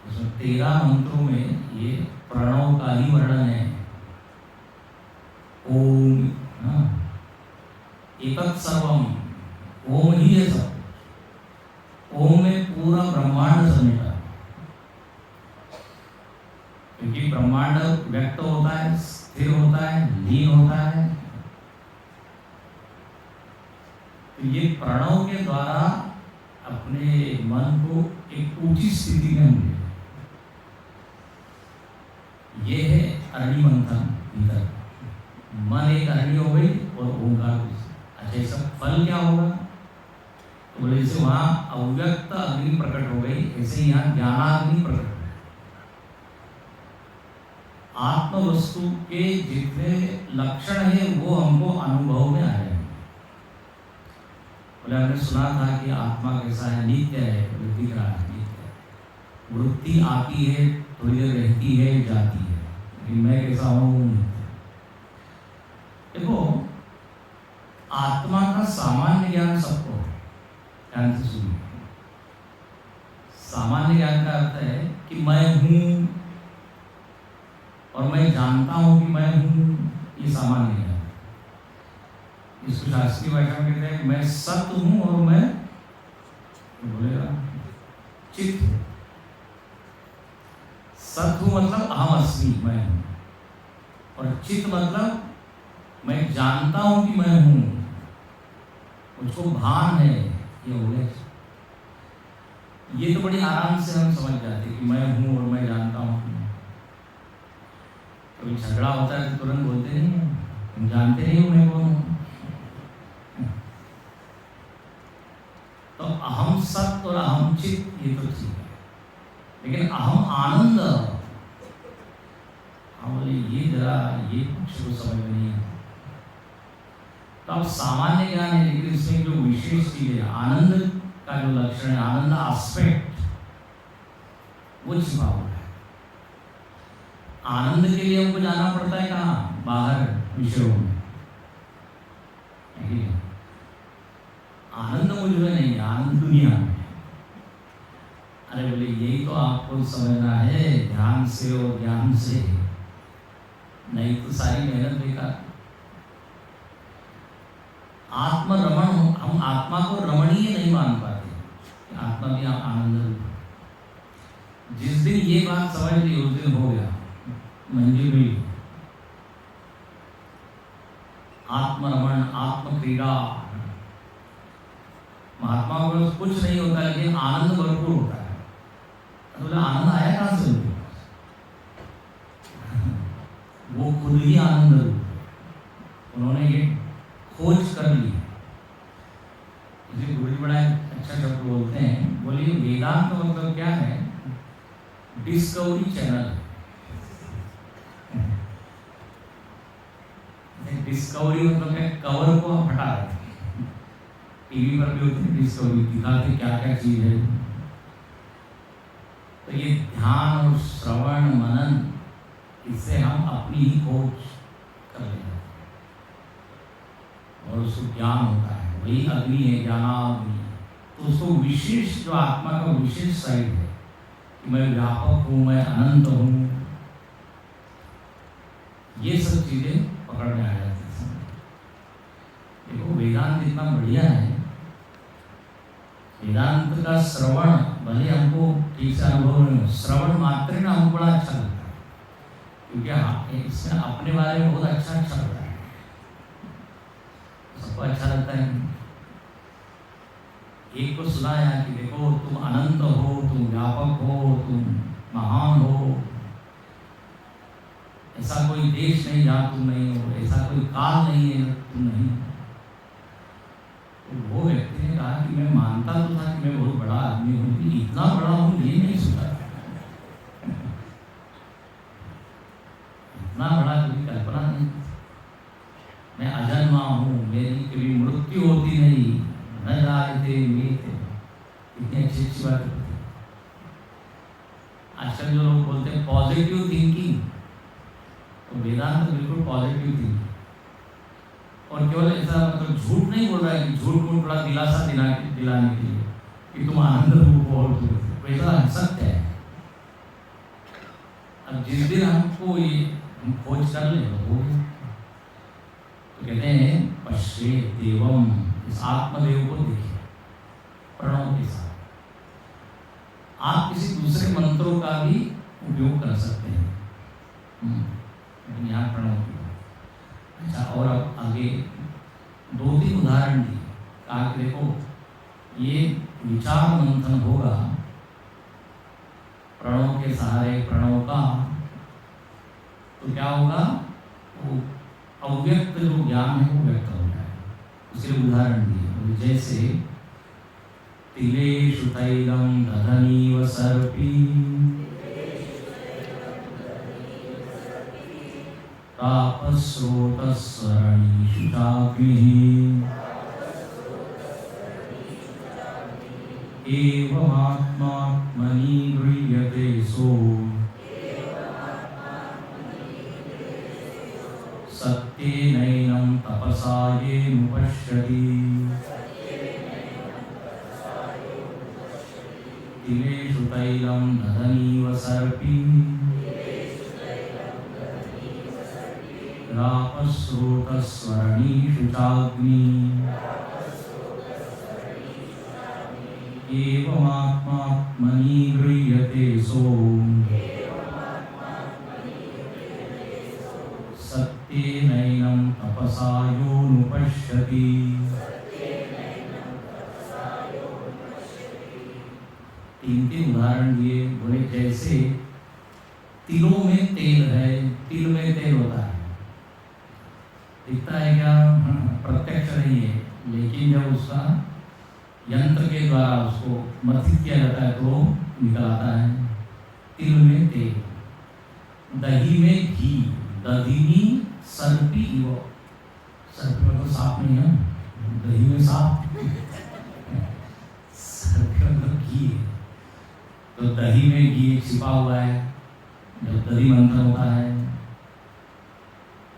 उसमें 13 मंत्रों में ये प्रणव का ही वर्णन है। ओम, एतत् सर्वम, ओम ही है सब। ओम में पूरा ब्रह्मांड समेटा, क्योंकि ब्रह्मांड व्यक्त होता है, स्थिर होता है, लीन होता है। तो ये प्रणव के द्वारा अपने मन को एक ऊंची स्थिति में हम ले। ये है अरणी मंथन भीतर। मन एक अरणी हो गई और ओंकार। अच्छा, इसका फल क्या होगा? तो बोले जैसे वहां अव्यक्त अग्नि प्रकट हो गई, ऐसे यहाँ ज्ञानाग्नि प्रकट हो गई। आत्म वस्तु के जितने लक्षण है वो हमको अनुभव में आए। बोले हमने सुना था कि आत्मा कैसा है? नित्य है। वृत्ति का नित्य, वृत्ति आती है, थोड़ी देर रहती है, जाती है, लेकिन मैं कैसा हूँ? देखो, आत्मा का सामान्य ज्ञान सबको है। ध्यान से सुनिए। सामान्य ज्ञान का अर्थ है कि मैं हूँ और मैं जानता हूं कि मैं हूं, ये सामान्य है। इसको शास्त्रीय भाषा में कहते हैं मैं सत्य हूं और मैं बोलेगा चित्त हूं। सत्य हूं मतलब अहम अस्मि, मैं हूं। और चित्त मतलब मैं जानता हूं कि मैं हूं, मुझको भान है, ये हो गया। ये तो बड़ी आराम से हम समझ जाते कि मैं हूं और मैं जानता हूं। कभी झगड़ा होता है तो तुरंत बोलते नहीं हैं, तुम जानते नहीं हो मैं कौन हूं। तो अहम सत्य और अहम चित्त ये तो ठीक है, लेकिन अहम आनंद, हम बोले ये जरा ये कुछ को समझ में नहीं है। तो अब सामान्य ज्ञान है, लेकिन इसमें जो विशेष चीज है, आनंद का जो लक्षण है, आनंद एस्पेक्ट, वो छिपा हुआ है। आनंद के लिए हमको जाना पड़ता है कहाँ? बाहर विषयों में। आनंद मुझे नहीं है, आनंद दुनिया में। अरे बोले यही तो आपको समझना है ध्यान से और ज्ञान से, नहीं तो सारी मेहनत बेकार। आत्म रमण, हम आत्मा को रमणीय नहीं मान पाते, आत्मा भी आनंद रूप। जिस दिन ये बात समझ ली उस दिन हो गया, मंजिल भी। आत्मरमण, आत्म क्रीड़ा। महात्मा को कुछ नहीं होता लेकिन आनंद भरपूर होता है। तो बोला आनंद आया कहां से? वो खुद ही आनंद रूप। उन्होंने ये खोज कर ली। इसे गुरु बड़ा अच्छा शब्द बोलते हैं, बोलिए वेदांत का मतलब क्या है? Discovery channel. डिस्कवरी मतलब है कवर को हम हटा रहे हैं। टीवी पर भी होती है डिस्कवरी, दिखाते क्या क्या चीज है। तो ये ध्यान और श्रवण मनन, इससे हम अपनी ही खोज कर लेते हैं और उसको ज्ञान होता है। वही अग्नि है, ज्ञानाग्नि। तो उसको विशेष, जो आत्मा का विशेष साइड है कि मैं व्यापक हूँ, मैं अनंत हूँ, ये सब चीजें पकड़ में आ जाती हैं। देखो वेदांत इतना बढ़िया है, वेदांत का श्रवण भले हमको ठीक से अनुभव नहीं हो, श्रवण मात्र ना हमको बड़ा अच्छा लगता है, क्योंकि हाँ इसमें अपने बारे में बहुत अच्छा अच्छा लगता है, सबको अच्छा लगता है। एक को सुनाया कि देखो तुम अनंत हो, तुम व्यापक हो, तुम महान हो, ऐसा कोई देश नहीं जहाँ तुम नहीं हो, ऐसा कोई काल नहीं है तुम नहीं हो। तो वो व्यक्ति ने कहा कि मैं मानता तो था कि मैं बहुत बड़ा आदमी हूँ, लेकिन इतना बड़ा हूँ ये नहीं सोचा, इतना बड़ा कभी कल्पना नहीं। मैं अजन्मा हूँ, मेरी कभी मृत्यु होती नहीं, न जाते ये थे, इतनी अच्छी अच्छी बात होती है। आजकल जो लोग बोलते हैं पॉजिटिव थिंकिंग, तो वेदांत बिल्कुल पॉजिटिव थिंकिंग, और केवल ऐसा मतलब झूठ नहीं बोल रहा है कि झूठ को थोड़ा दिलासा दिलाने के लिए कि तुम आनंद रूप हो, वैसा सत्य है। अब जिस दिन हमको ये हम खोज कर ले तो कहते हैं पश्चेत देवम, इस आत्मदेव को देखिए प्रणव के साथ। आप किसी दूसरे मंत्रों का भी उपयोग कर सकते हैं, लेकिन यहाँ प्रणव की। अच्छा, और अब आगे 2-3 उदाहरण दिए, कहा कि देखो ये विचार मंथन होगा प्रणव के सहारे, प्रणव का, तो क्या होगा, वो अव्यक्त जो ज्ञान है वो व्यक्त हो जाएगा। उसके लिए उदाहरण दिए, जैसे तिलेषु तैलम दधनीव सर्पी तापस्रोतस्सरणीषु चाग्निः एवमात्मात्मनि गृह्यते सो सत्येनैनं तपसा येनुपश्यति तिलेषु तैलं दधनीव सर्पी रापस्रोतस्सरणीषु चाग्निः एवमात्मात्मनि गृह्यते सो सत्येनैनं तपसा योनुपश्यति। तीन उदाहरण दिए, बोले जैसे तिलों में तेल है, तिल में तेल होता है, दिखता है क्या, प्रत्यक्ष नहीं है, लेकिन जब उसका यंत्र के द्वारा उसको मथित किया जाता है तो निकल आता है। तिल में तेल, दही में घी, दधिनी सर्पी इव, सर्पी मतलब सांप नहीं है, दही में सांप, सर्पी मतलब घी है। तो दही में घी छिपा हुआ है, जब दही मंथन होता है,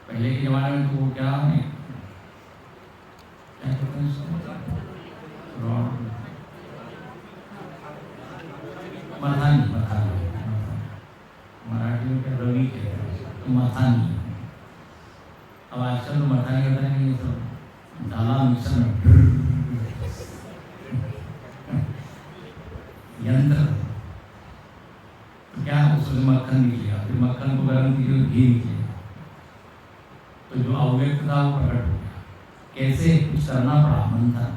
पहले के जमाने में तो वो क्या कहते हैं, मथानी, मराठी में क्या रवि कहते हैं, तो मथानी। अब आजकल तो मथानी कहते हैं, तो डाला मिक्सर में यंत्र, तो क्या उसमें मक्खन निकलेगा, फिर मक्खन को गर्म कीजिए घी निकलेगा, तो जो अव्यक्त था वो प्रकट हो गया। कैसे, कुछ करना पड़ा, मंथन।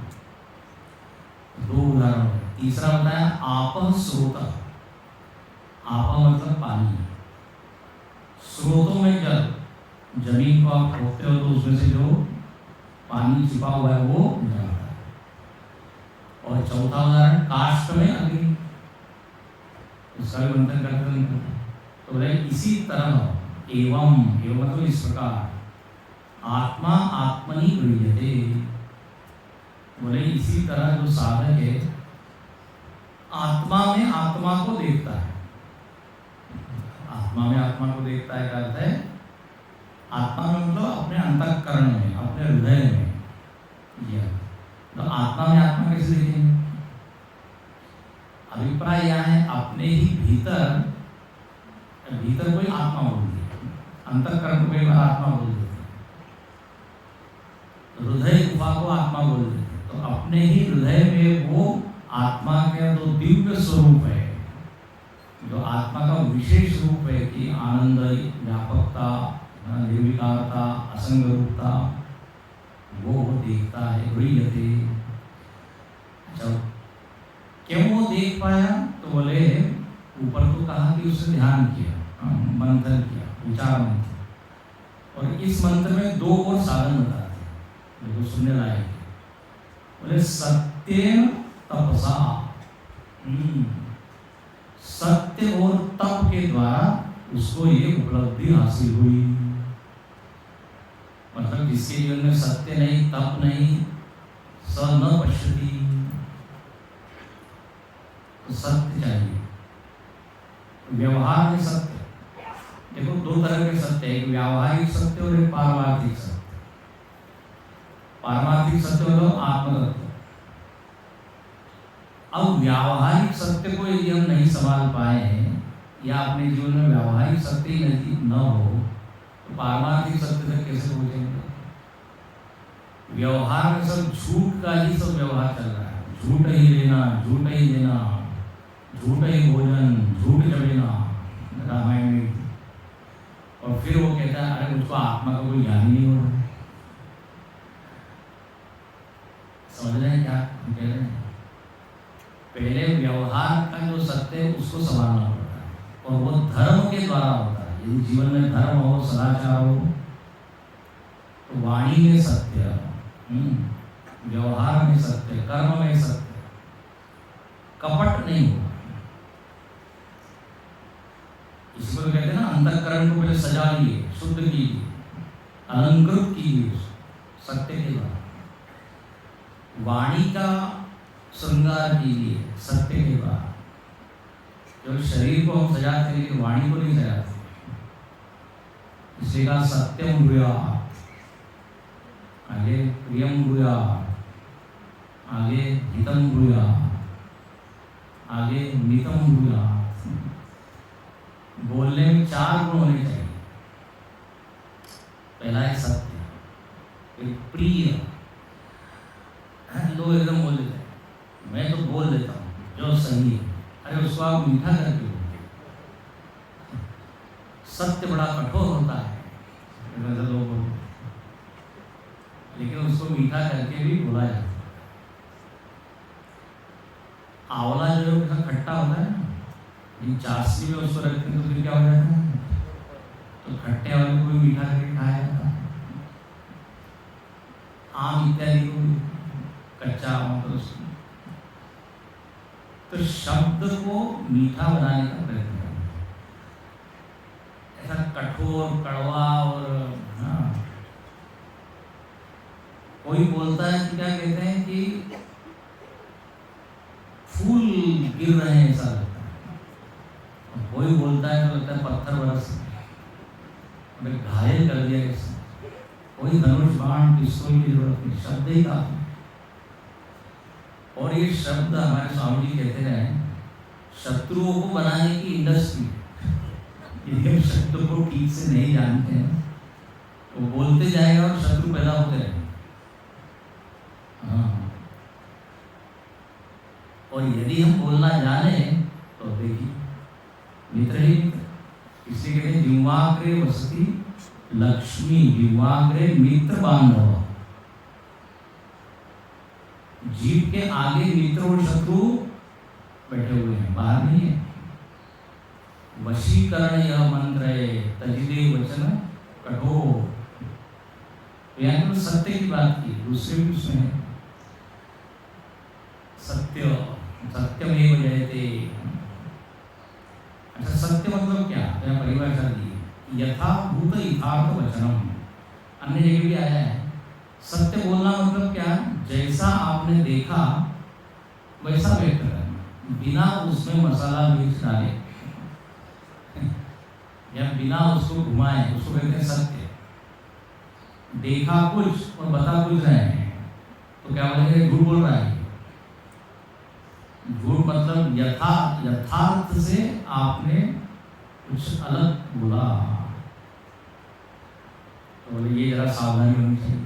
2 उदाहरण है। तीसरा बताया आपः स्रोत, आपः मतलब पानी, स्रोतों में जल, जमीन को आप खोदते हो तो उसमें से जो पानी छिपा हुआ है वो निकलता है। और चौथा उदाहरण काष्ठ में अग्नि, उसका भी मंथन करते निकलता है। तो बोले इसी तरह एवं मतलब इस प्रकार आत्मा आत्मनि गृह्यते, बोले इसी तरह जो साधक है आत्मा में आत्मा को देखता है। आत्मा को देखता है, क्या अर्थ है? आत्मा में मतलब अपने अंतःकरण में, अपने हृदय में। यह तो आत्मा में आत्मा कैसे देखेंगे? अभिप्राय यह है अपने ही भीतर, भीतर कोई आत्मा बोल दी, अंतःकरण को कई बार आत्मा बोल देते, हृदय गुफा को आत्मा बोल देते। तो अपने ही हृदय में वो आत्मा के जो दिव्य स्वरूप है, जो आत्मा का विशेष रूप है कि आनंद, व्यापकता, निर्विकारता, असंग रूपता, वो देखता है, गृह्यते। अच्छा, क्यों वो देख पाया? तो बोले ऊपर तो कहा कि उसने ध्यान किया, मंथन किया, विचार मंथन, और इस मंत्र में दो और साधन बताते हैं जो सुनने लायक है। बोले सत्येन तपसा, सत्य और तप के द्वारा उसको ये उपलब्धि हासिल हुई। मतलब जिसके जीवन में सत्य नहीं, तप नहीं, स न पश्यति, तो सत्य चाहिए। व्यवहार में सत्य, देखो दो तरह के सत्य है, एक व्यावहारिक सत्य और एक पारमार्थिक सत्य। पारमार्थिक सत्य मतलब आत्मतत्व। अब व्यावहारिक सत्य को यदि हम नहीं संभाल पाए हैं या अपने जीवन में व्यावहारिक सत्य ही नजदीक न हो, तो पारमार्थिक सत्य तक कैसे पहुंचेंगे? व्यवहार में सब झूठ का ही सब व्यवहार चल रहा है, झूठ ही लेना, झूठ ही देना, झूठ ही भोजन, झूठ जमेना, रामायण में। और फिर वो कहता है अरे मुझको आत्मा का कोई ज्ञान ही नहीं हो रहा। समझ रहे हैं क्या हम कह रहे हैं? पहले व्यवहार का जो सत्य है उसको संभालना पड़ता है, और वो धर्म के द्वारा होता है। यदि जीवन में धर्म हो, सदाचार हो, तो वाणी में सत्य, व्यवहार में सत्य, कर्म में सत्य, कपट नहीं हो। इसको कहते हैं ना, अंतःकरण को पहले सजा लिए, शुद्ध कीजिए, अलंकृत कीजिए सत्य के द्वारा। वाणी का श्रृंगार कीजिए सत्य के द्वारा। जो शरीर को हम सजाते हैं लेकिन वाणी को नहीं सजाते, इसलिए कहा सत्यम ब्रूयात्, आगे प्रियम ब्रूयात्, आगे हितम ब्रूयात्, आगे मितम ब्रूयात्। बोलने में चार गुण होने चाहिए। पहला है सत्य, फिर प्रिय, लोग एकदम बोल देते हैं, मैं तो बोल देता हूँ जो सही है, अरे उसको आप मीठा करके बोलिए। सत्य बड़ा कठोर होता है, लोग बोलते, लेकिन उसको मीठा करके भी बोला जाता है। आंवला जो है खट्टा होता है ना, इन चाशनी में उसको रखते हैं तो फिर क्या हो जाता है? तो खट्टे वाले को भी मीठा करके खाया जाता है। आम इत्यादि को भी कच्चा आम, तो शब्द को मीठा बनाने का प्रयत्न करना, ऐसा कठोर, कड़वा और कोई बोलता है कि क्या कहते हैं कि फूल गिर रहे हैं ऐसा लगता है, कोई बोलता है तो लगता है पत्थर बरस रहे, घायल कर दिया किसी। कोई धनुष बाण पिस्तौल की जरूरत नहीं, शब्द ही काफी। और ये शब्द हमारे स्वामी जी कहते रहे, शत्रुओं को बनाने की इंडस्ट्री। यदि हम शब्द को ठीक से नहीं जानते हैं तो बोलते जाएगा और शत्रु पैदा होते रहेंगे। और यदि हम बोलना जाने तो देखिए मित्र ही मित्र, इसलिए कहते हैं जिह्वाग्रे वसति लक्ष्मी, जिह्वाग्रे मित्र बांधव। जीव के आगे मित्र और शत्रु बैठे हुए हैं, बाहर नहीं है। वशीकरण यह मंत्र है, तजिदे वचन कठोर। तो सत्य की बात की, दूसरे भी उसमें है सत्य, सत्यमेव जयते। अच्छा, सत्य मतलब क्या? यहाँ परिभाषा दी, यथाभूत यथार्थ वचनम। अन्य जगह भी आया है। सत्य बोलना मतलब क्या? जैसा आपने देखा वैसा व्यक्त करना, बिना उसमें मसाला मिर्च डाले। या बिना उसको घुमाए, उसको कहते हैं सत्य। देखा कुछ और बता कुछ रहे हैं तो क्या बोलेंगे? झूठ बोल रहा है। झूठ मतलब यथार्थ से आपने कुछ अलग बोला, तो बोले ये जरा सावधानी होनी चाहिए।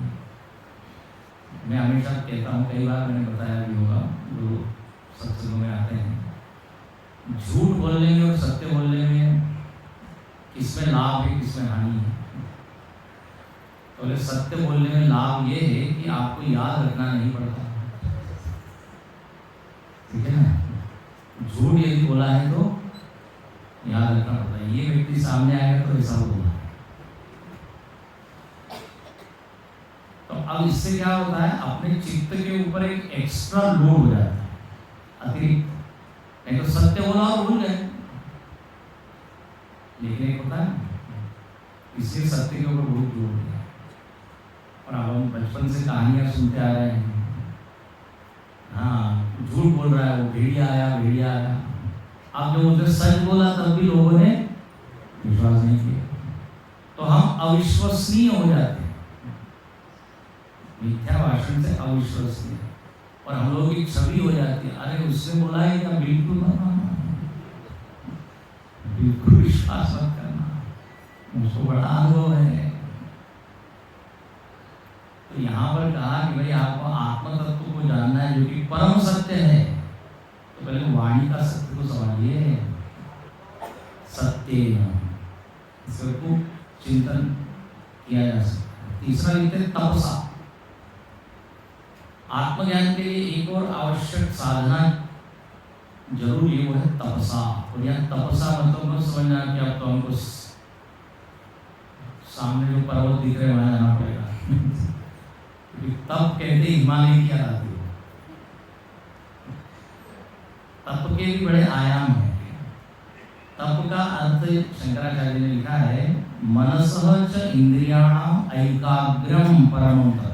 मैं हमेशा कहता हूँ, कई बार मैंने बताया भी होगा, जो सत्संगों में आते हैं, झूठ बोलने में और सत्य बोलने में किसमें लाभ है, किसमें हानि है? तो बोले सत्य बोलने में लाभ ये है कि आपको याद रखना नहीं पड़ता, ठीक है ना। झूठ यदि बोला है तो याद रखना पड़ता है। ये व्यक्ति सामने आएगा तो ऐसा बोला। तो अब इससे क्या होता है, अपने चित्त के ऊपर एक एक्स्ट्रा लोड हो जाता है, अतिरिक्त। नहीं तो सत्य बोला और भूल गए, लेकिन एक होता है इसलिए सत्य के ऊपर बहुत जोर दिया। और अब हम बचपन से कहानियां सुनते आ रहे हैं, हाँ झूठ बोल रहा है वो, भेड़िया आया। अब जब उसने सच बोला तब भी लोगों ने विश्वास नहीं किया, तो हम अविश्वसनीय हो जाते हैं। मिथ्या भाषण से अविश्वसनीय, और हम लोगों की छवि हो जाती है, अरे उसने बोला है क्या, बिल्कुल बिल्कुल विश्वास मत करना, उसको बड़ा अनुभव है। तो यहाँ पर कहा कि भाई आपको आत्म तत्व को जानना है जो कि परम सत्य है, तो पहले वाणी का सत्य को समझिए। सत्य इसको खूब चिंतन किया जा सकता है। तीसरा लिखते हैं तपसा। आत्मज्ञान के लिए एक और आवश्यक साधना जरूर ये वो है तपसा। और यहाँ तपसा मतलब मत समझना कि अब तो हमको सामने जो पर्वत दिख रहे वहां जाना पड़ेगा। तप कहते हिमालय की याद आती है। तप के भी बड़े आयाम हैं। तप का अर्थ शंकराचार्य ने लिखा है, मनसः च इंद्रियाणाम ऐकाग्र्यम परमं तप।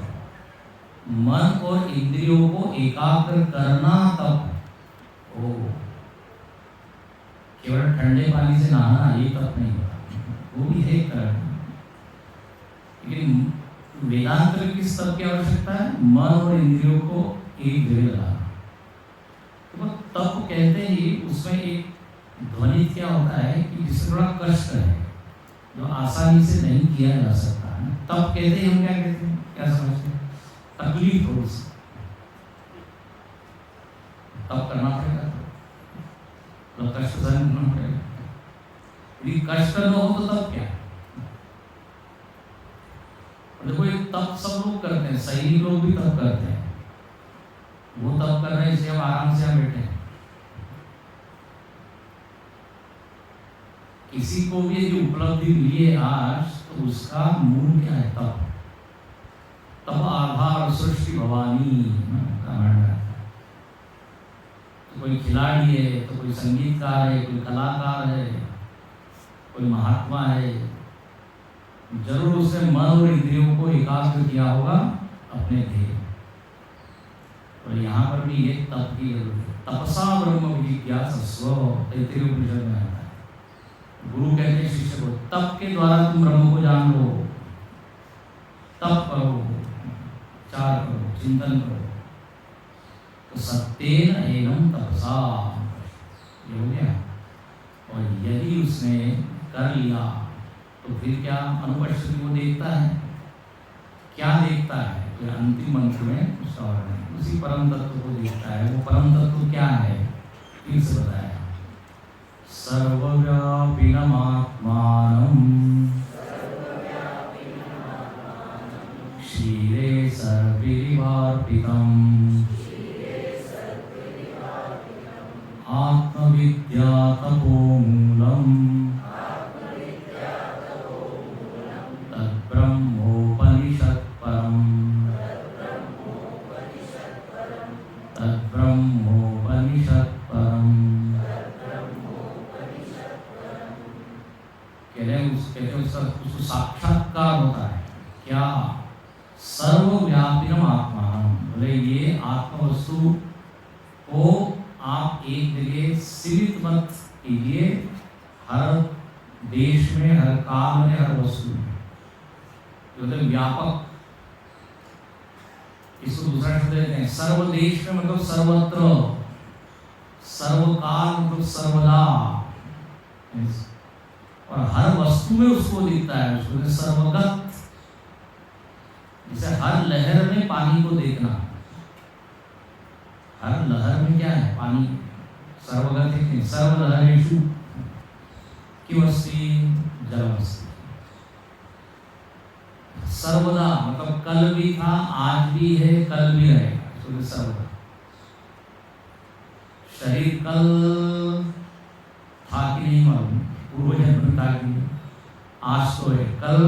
मन और इंद्रियों को एकाग्र करना तप। ओ केवल ठंडे पानी से नहाना ये तप नहीं होता, वो भी है करना। लेकिन वेदांत में किस तप की आवश्यकता है? मन और इंद्रियों को एक जगह लगाना। तो तप कहते ही उसमें एक ध्वनि क्या होता है कि जिससे बड़ा कष्ट है, जो आसानी से नहीं किया जा सकता है। तप कहते ही हम क्या कहते हैं, क्या समझते हैं? तकलीफ हो, तब करना पड़ेगा, तो कष्ट सहन करना पड़ेगा। यदि कष्ट न हो तो तब क्या? देखो ये तप सब लोग करते हैं, सैनिक लोग भी तप करते हैं। वो तप कर रहे हैं इसलिए हम आराम से यहाँ बैठे हैं। किसी को भी यदि उपलब्धि मिली है आज, तो उसका मूल क्या है? तप। तप आधार सृष्टि भवानी का मानना है। तो कोई खिलाड़ी है, तो कोई संगीतकार है, कोई कलाकार है, कोई महात्मा है, जरूर उसने मन और इंद्रियों को एकाग्र किया होगा अपने ध्येय। और यहाँ पर भी ये तप की जरूरत है। तपसा ब्रह्म विजिज्ञासस्व, तैत्तिरीय उपनिषद में आता है। गुरु कहते हैं शिष्य को, तप के द्वारा तुम ब्रह्म को जान लो। तप करो, विचार करो, चिंतन करो। तो सत्येन एनम तपसा, ये हो गया। और यदि उसने कर लिया तो फिर क्या अनुपस्थिति वो देखता है? क्या देखता है? तो अंतिम मंत्र में उसका वर्णन, उसी परम तत्व को देखता है। वो परम तत्व क्या है? फिर से बताया, सर्वव्यापिनम् आत्मानं क्षीरे सर्वविभार्पितम् आत्मविद्या तपोमूलम् तद्ब्रह्मोपनिषत्परम् उसको साक्षात्कार होता है। क्या? सर्वव्यापिनम् आत्मानं, बोले ये आत्म वस्तु को आप एक जगह सीमित मत कीजिए, हर देश में, हर काल में, हर वस्तु में, मतलब व्यापक। इसको दूसरा शब्द देते हैं सर्वदेश में, मतलब सर्वत्र, सर्वकाल मतलब सर्वदा, और हर वस्तु में उसको दिखता है, उसको सर्वगत। जैसे हर लहर में पानी को देखना, हर लहर में क्या है? पानी। सर्वगत है, सर्वलहरेषु किमस्ति जलमस्ति। सर्वदा मतलब कल भी था, आज भी है, कल भी रहेगा, तो सर्वदा। शरीर कल था कि नहीं मालूम, पूर्व जन्म में था कि नहीं, आज तो है, कल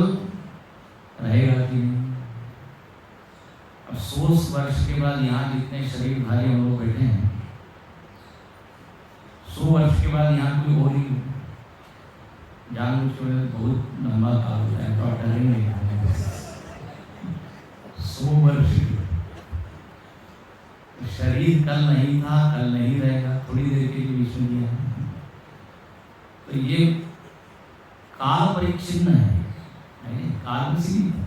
रहेगा कि नहीं। अब 100 वर्ष के बाद यहाँ जितने शरीरधारी हम लोग बैठे हैं, 100 वर्ष के बाद यहाँ कोई और ही जानबूझ के बहुत लंबा काल होता है, तो डरेंगे 100 वर्ष शरीर कल नहीं था, कल नहीं रहेगा, थोड़ी देर के लिए विश्व दिया। तो ये काल परिच्छिन्न है, काल में सीमित है।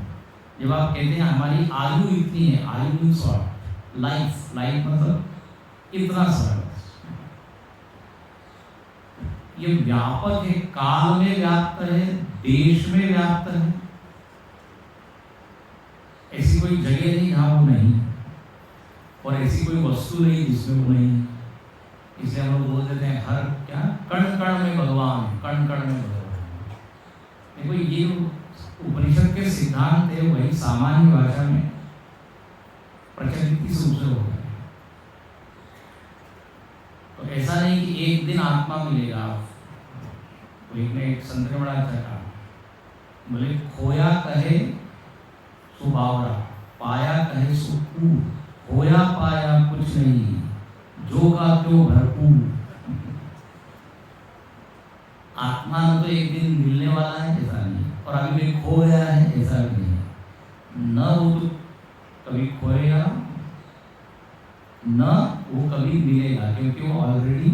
जब आप कहते हैं हमारी आयु इतनी है, आयु शॉर्ट, लाइफ मतलब इतना सरल, ये व्यापक है, काल में व्याप्त है, देश में व्याप्त है। ऐसी कोई जगह नहीं जहां वो नहीं, और ऐसी कोई वस्तु नहीं जिसमें वो नहीं। इसलिए हम लोग बोल देते हैं हर क्या कण कण में भगवान, कण कण में भगवान। देखो ये उपनिषद के सिद्धांत है, वही सामान्य भाषा में प्रचलित रूप से हो गए। तो ऐसा नहीं कि एक दिन आत्मा मिलेगा। तो एक संत ने बड़ा अच्छा कहा, बोले खोया कहे सो बावरा, पाया कहे सो कूड़, खोया पाया कुछ नहीं, जो का त्यों भरपूर। आत्मा न तो एक दिन मिलने वाला है, ऐसा नहीं, और अभी भी खो गया है, ऐसा भी नहीं। न वो तो कभी खोएगा, न वो कभी मिलेगा, क्योंकि वो ऑलरेडी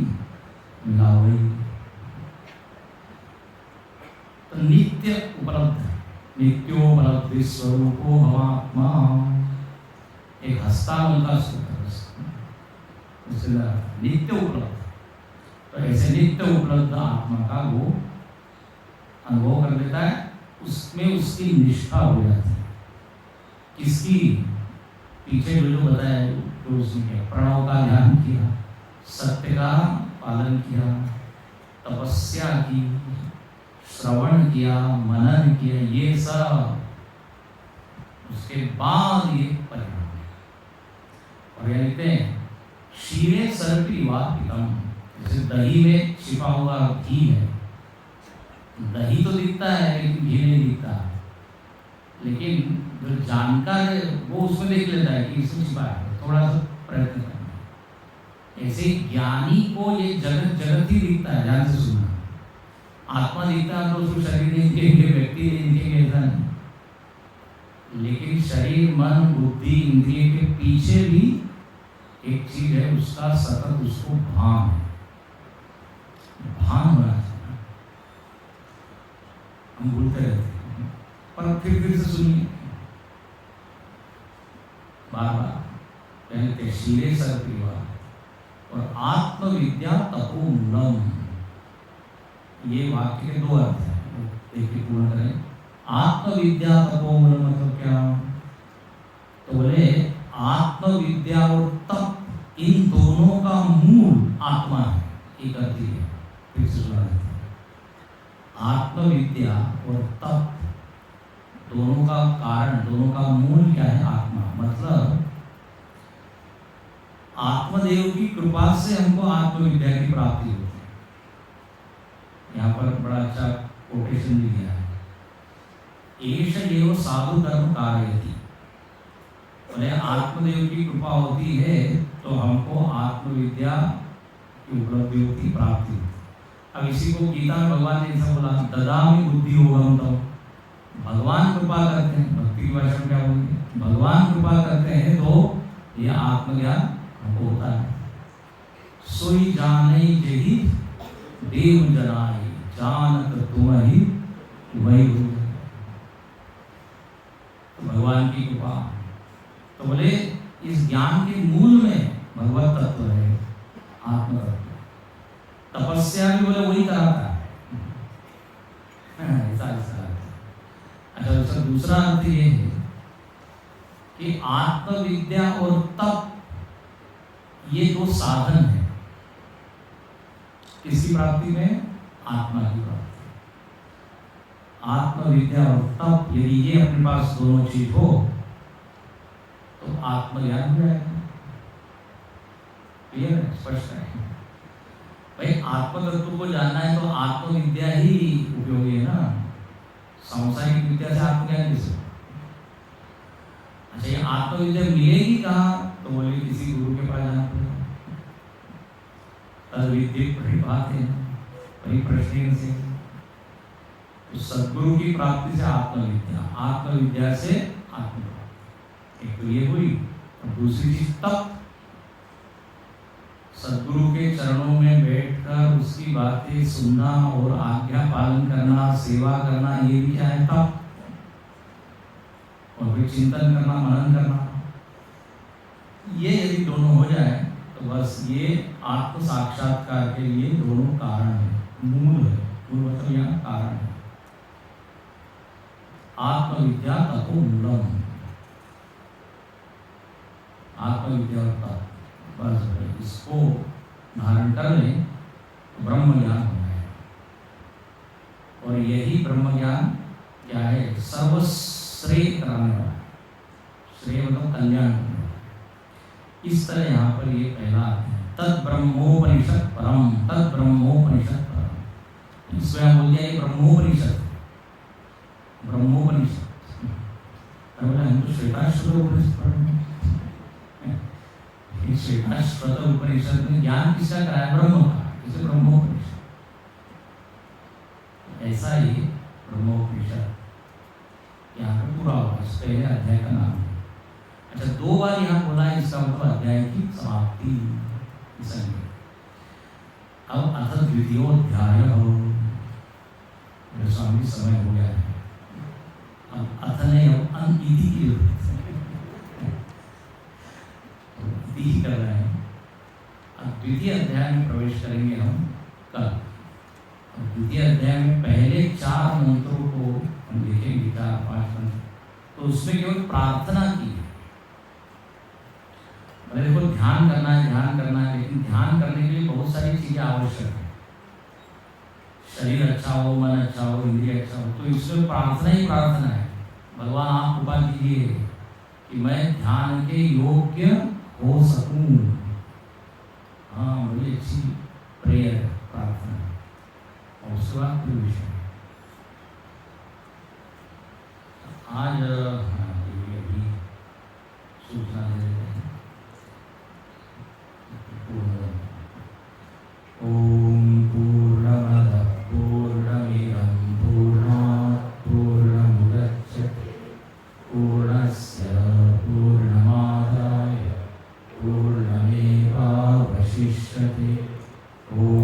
मिला हुआ ही। तो नित्य उपलब्ध है, नित्योपलब्धि स्वरूपो भवात्मा। एक हस्तामल का सूत्र नित्य उपलब्ध। तो ऐसे नित्य उपलब्ध आत्मा का वो अनुभव कर लेता है, उसमें उसकी निष्ठा हो जाती है। किसकी? पीछे जो बताया, जो उसने किया, प्रणव का ध्यान किया, सत्य का पालन किया, तपस्या की, श्रवण किया, मनन किया, ये सब उसके बाद ये परिणाम है। और ये लिखते हैं क्षीरे सर्पी वापितम, जैसे दही में छिपा हुआ घी है। दही तो दिखता है लेकिन घी नहीं दिखता, लेकिन जो जानकार है वो उसमें देख लेता है कि इसमें छिपा है, थोड़ा सा प्रयत्न करना। ऐसे ज्ञानी को ये जगत जगत ही दिखता है, ध्यान से सुनना। आत्मा दिखता है तो उसको शरीर नहीं दिखेंगे, व्यक्ति नहीं दिखेंगे, ऐसा नहीं। लेकिन शरीर, मन, बुद्धि, इंद्रिय के पीछे भी एक चीज है, उसका सतत उसको भान है, भान होना चाहिए। हम भूलते रहते हैं, पर फिर से सुनिए बार बार। पहले क्षीरे सर्पिवा और आत्मविद्या तपोमूलम, ये वाक्य के 2 अर्थ हैं, देखिए पूर्ण करें। आत्मविद्या तपोमूलम मतलब क्या? तो बोले आत्मविद्या और तप, इन दोनों का मूल आत्मा है, एक अर्थ है। फिर से सुना देते हैं, आत्मविद्या और तप दोनों का कारण, दोनों का मूल क्या है? आत्मा। मतलब आत्मदेव की कृपा से हमको आत्मविद्या की प्राप्ति होती है। यहाँ पर बड़ा अच्छा कोटेशन भी दिया है, एष एव साधु धर्म कारयति। बोले आत्मदेव की कृपा होती है तो हमको आत्मविद्या की उपलब्धि होती, प्राप्ति होती। अब इसी को गीता में भगवान ने ऐसा बोला, ददामि बुद्धि योगम। तो भगवान कृपा करते हैं, भक्ति की भाषा में क्या बोलेंगे, भगवान कृपा करते हैं तो यह आत्मज्ञान हमको होता है। सोई जाने जही देव जनाई, जानत तुम ही वही हो। तो भगवान की कृपा, तो बोले इस ज्ञान के मूल में भगवत तत्व है, आत्म तत्व। तपस्या भी बोले वही कराता है। ऐसा अच्छा, उसका दूसरा अर्थ ये है कि आत्मविद्या और तप ये दो साधन है किसकी प्राप्ति में? आत्मा की प्राप्ति। आत्मविद्या और तप यदि ये अपने पास दोनों चीज हो तो आत्मज्ञान हो जाएगा। क्लियर है, स्पष्ट है भाई। आत्म तत्व को जानना है तो आत्मविद्या ही उपयोगी है ना। सांसारिक विद्या से आत्मज्ञान कैसे? अच्छा, ये आत्मविद्या मिलेगी कहाँ? तो बोले किसी गुरु के पास जाना पड़ेगा। तद्विद्या परिभात है, परिप्रश्न से। तो सद्गुरु की प्राप्ति से आत्मविद्या, आत्मविद्या से आत्मज्ञान। एक तो ये हुई, और दूसरी चीज तप। सद्गुरु के चरणों में बैठकर उसकी बातें सुनना और आज्ञा पालन करना, सेवा करना, ये भी क्या है? तप। और फिर चिंतन करना, मनन करना। ये यदि दोनों हो जाए तो बस ये आत्म साक्षात्कार के लिए दोनों कारण है, मूल है। मूल मतलब यहाँ कारण है। आत्मविद्या तपो मूलम। आत्मविद्या और तप, बस इसको धारण कर ले तो ब्रह्म ज्ञान हो जाएगा। और यही ब्रह्म ज्ञान क्या है? सर्वश्रेय कराने वाला। श्रेय मतलब कल्याण करने वाला। इस तरह यहाँ पर ये पहला है, तद ब्रह्मोपनिषद परम, तद ब्रह्मोपनिषद परम। इसमें हम बोल दिया ब्रह्मोपनिषद, ब्रह्मोपनिषद। हम तो श्वेताश्वत उपनिषद पढ़ रहे हैं। श्वेताश्वत उपनिषद में ज्ञान किसका कराया? ब्रह्म का। इसे ब्रह्मोपनिषद। ऐसा ही ब्रह्मोपनिषद यहाँ पर पूरा हुआ। इस पहले अध्याय का नाम है। अच्छा, दो बार यहाँ बोला है, इसका मतलब अध्याय की समाप्ति। अब अथ द्वितीयोध्याय हो। स्वामी समय हो गया है। अब अथ ने अब अनिति की कर रहे हैं। अब द्वितीय अध्याय में प्रवेश करेंगे हम कल। द्वितीय अध्याय में पहले 4 मंत्रों को हम देखेंगे, 4-5 मंत्र। तो उसमें केवल प्रार्थना की है। देखो, ध्यान करना है, ध्यान करना है, लेकिन ध्यान करने के लिए बहुत सारी चीजें आवश्यक है। शरीर अच्छा हो, मन अच्छा हो, इंद्रिय अच्छा हो। तो इसमें प्रार्थना ही प्रार्थना है। भगवान आप कृपा कीजिए कि मैं ध्यान के योग्य हो सकूं। हाँ, बड़ी अच्छी प्रेयर प्रार्थना है। और उसके बाद कोई विषय आज अभी सूचना दे देते हैं। ओम पूर्णमदः पूर्णमिदं पूर्णात् पूर्णमुदच्यते पूर्णस्य पूर्णमादाय पूर्णमेवावशिष्यते। ओम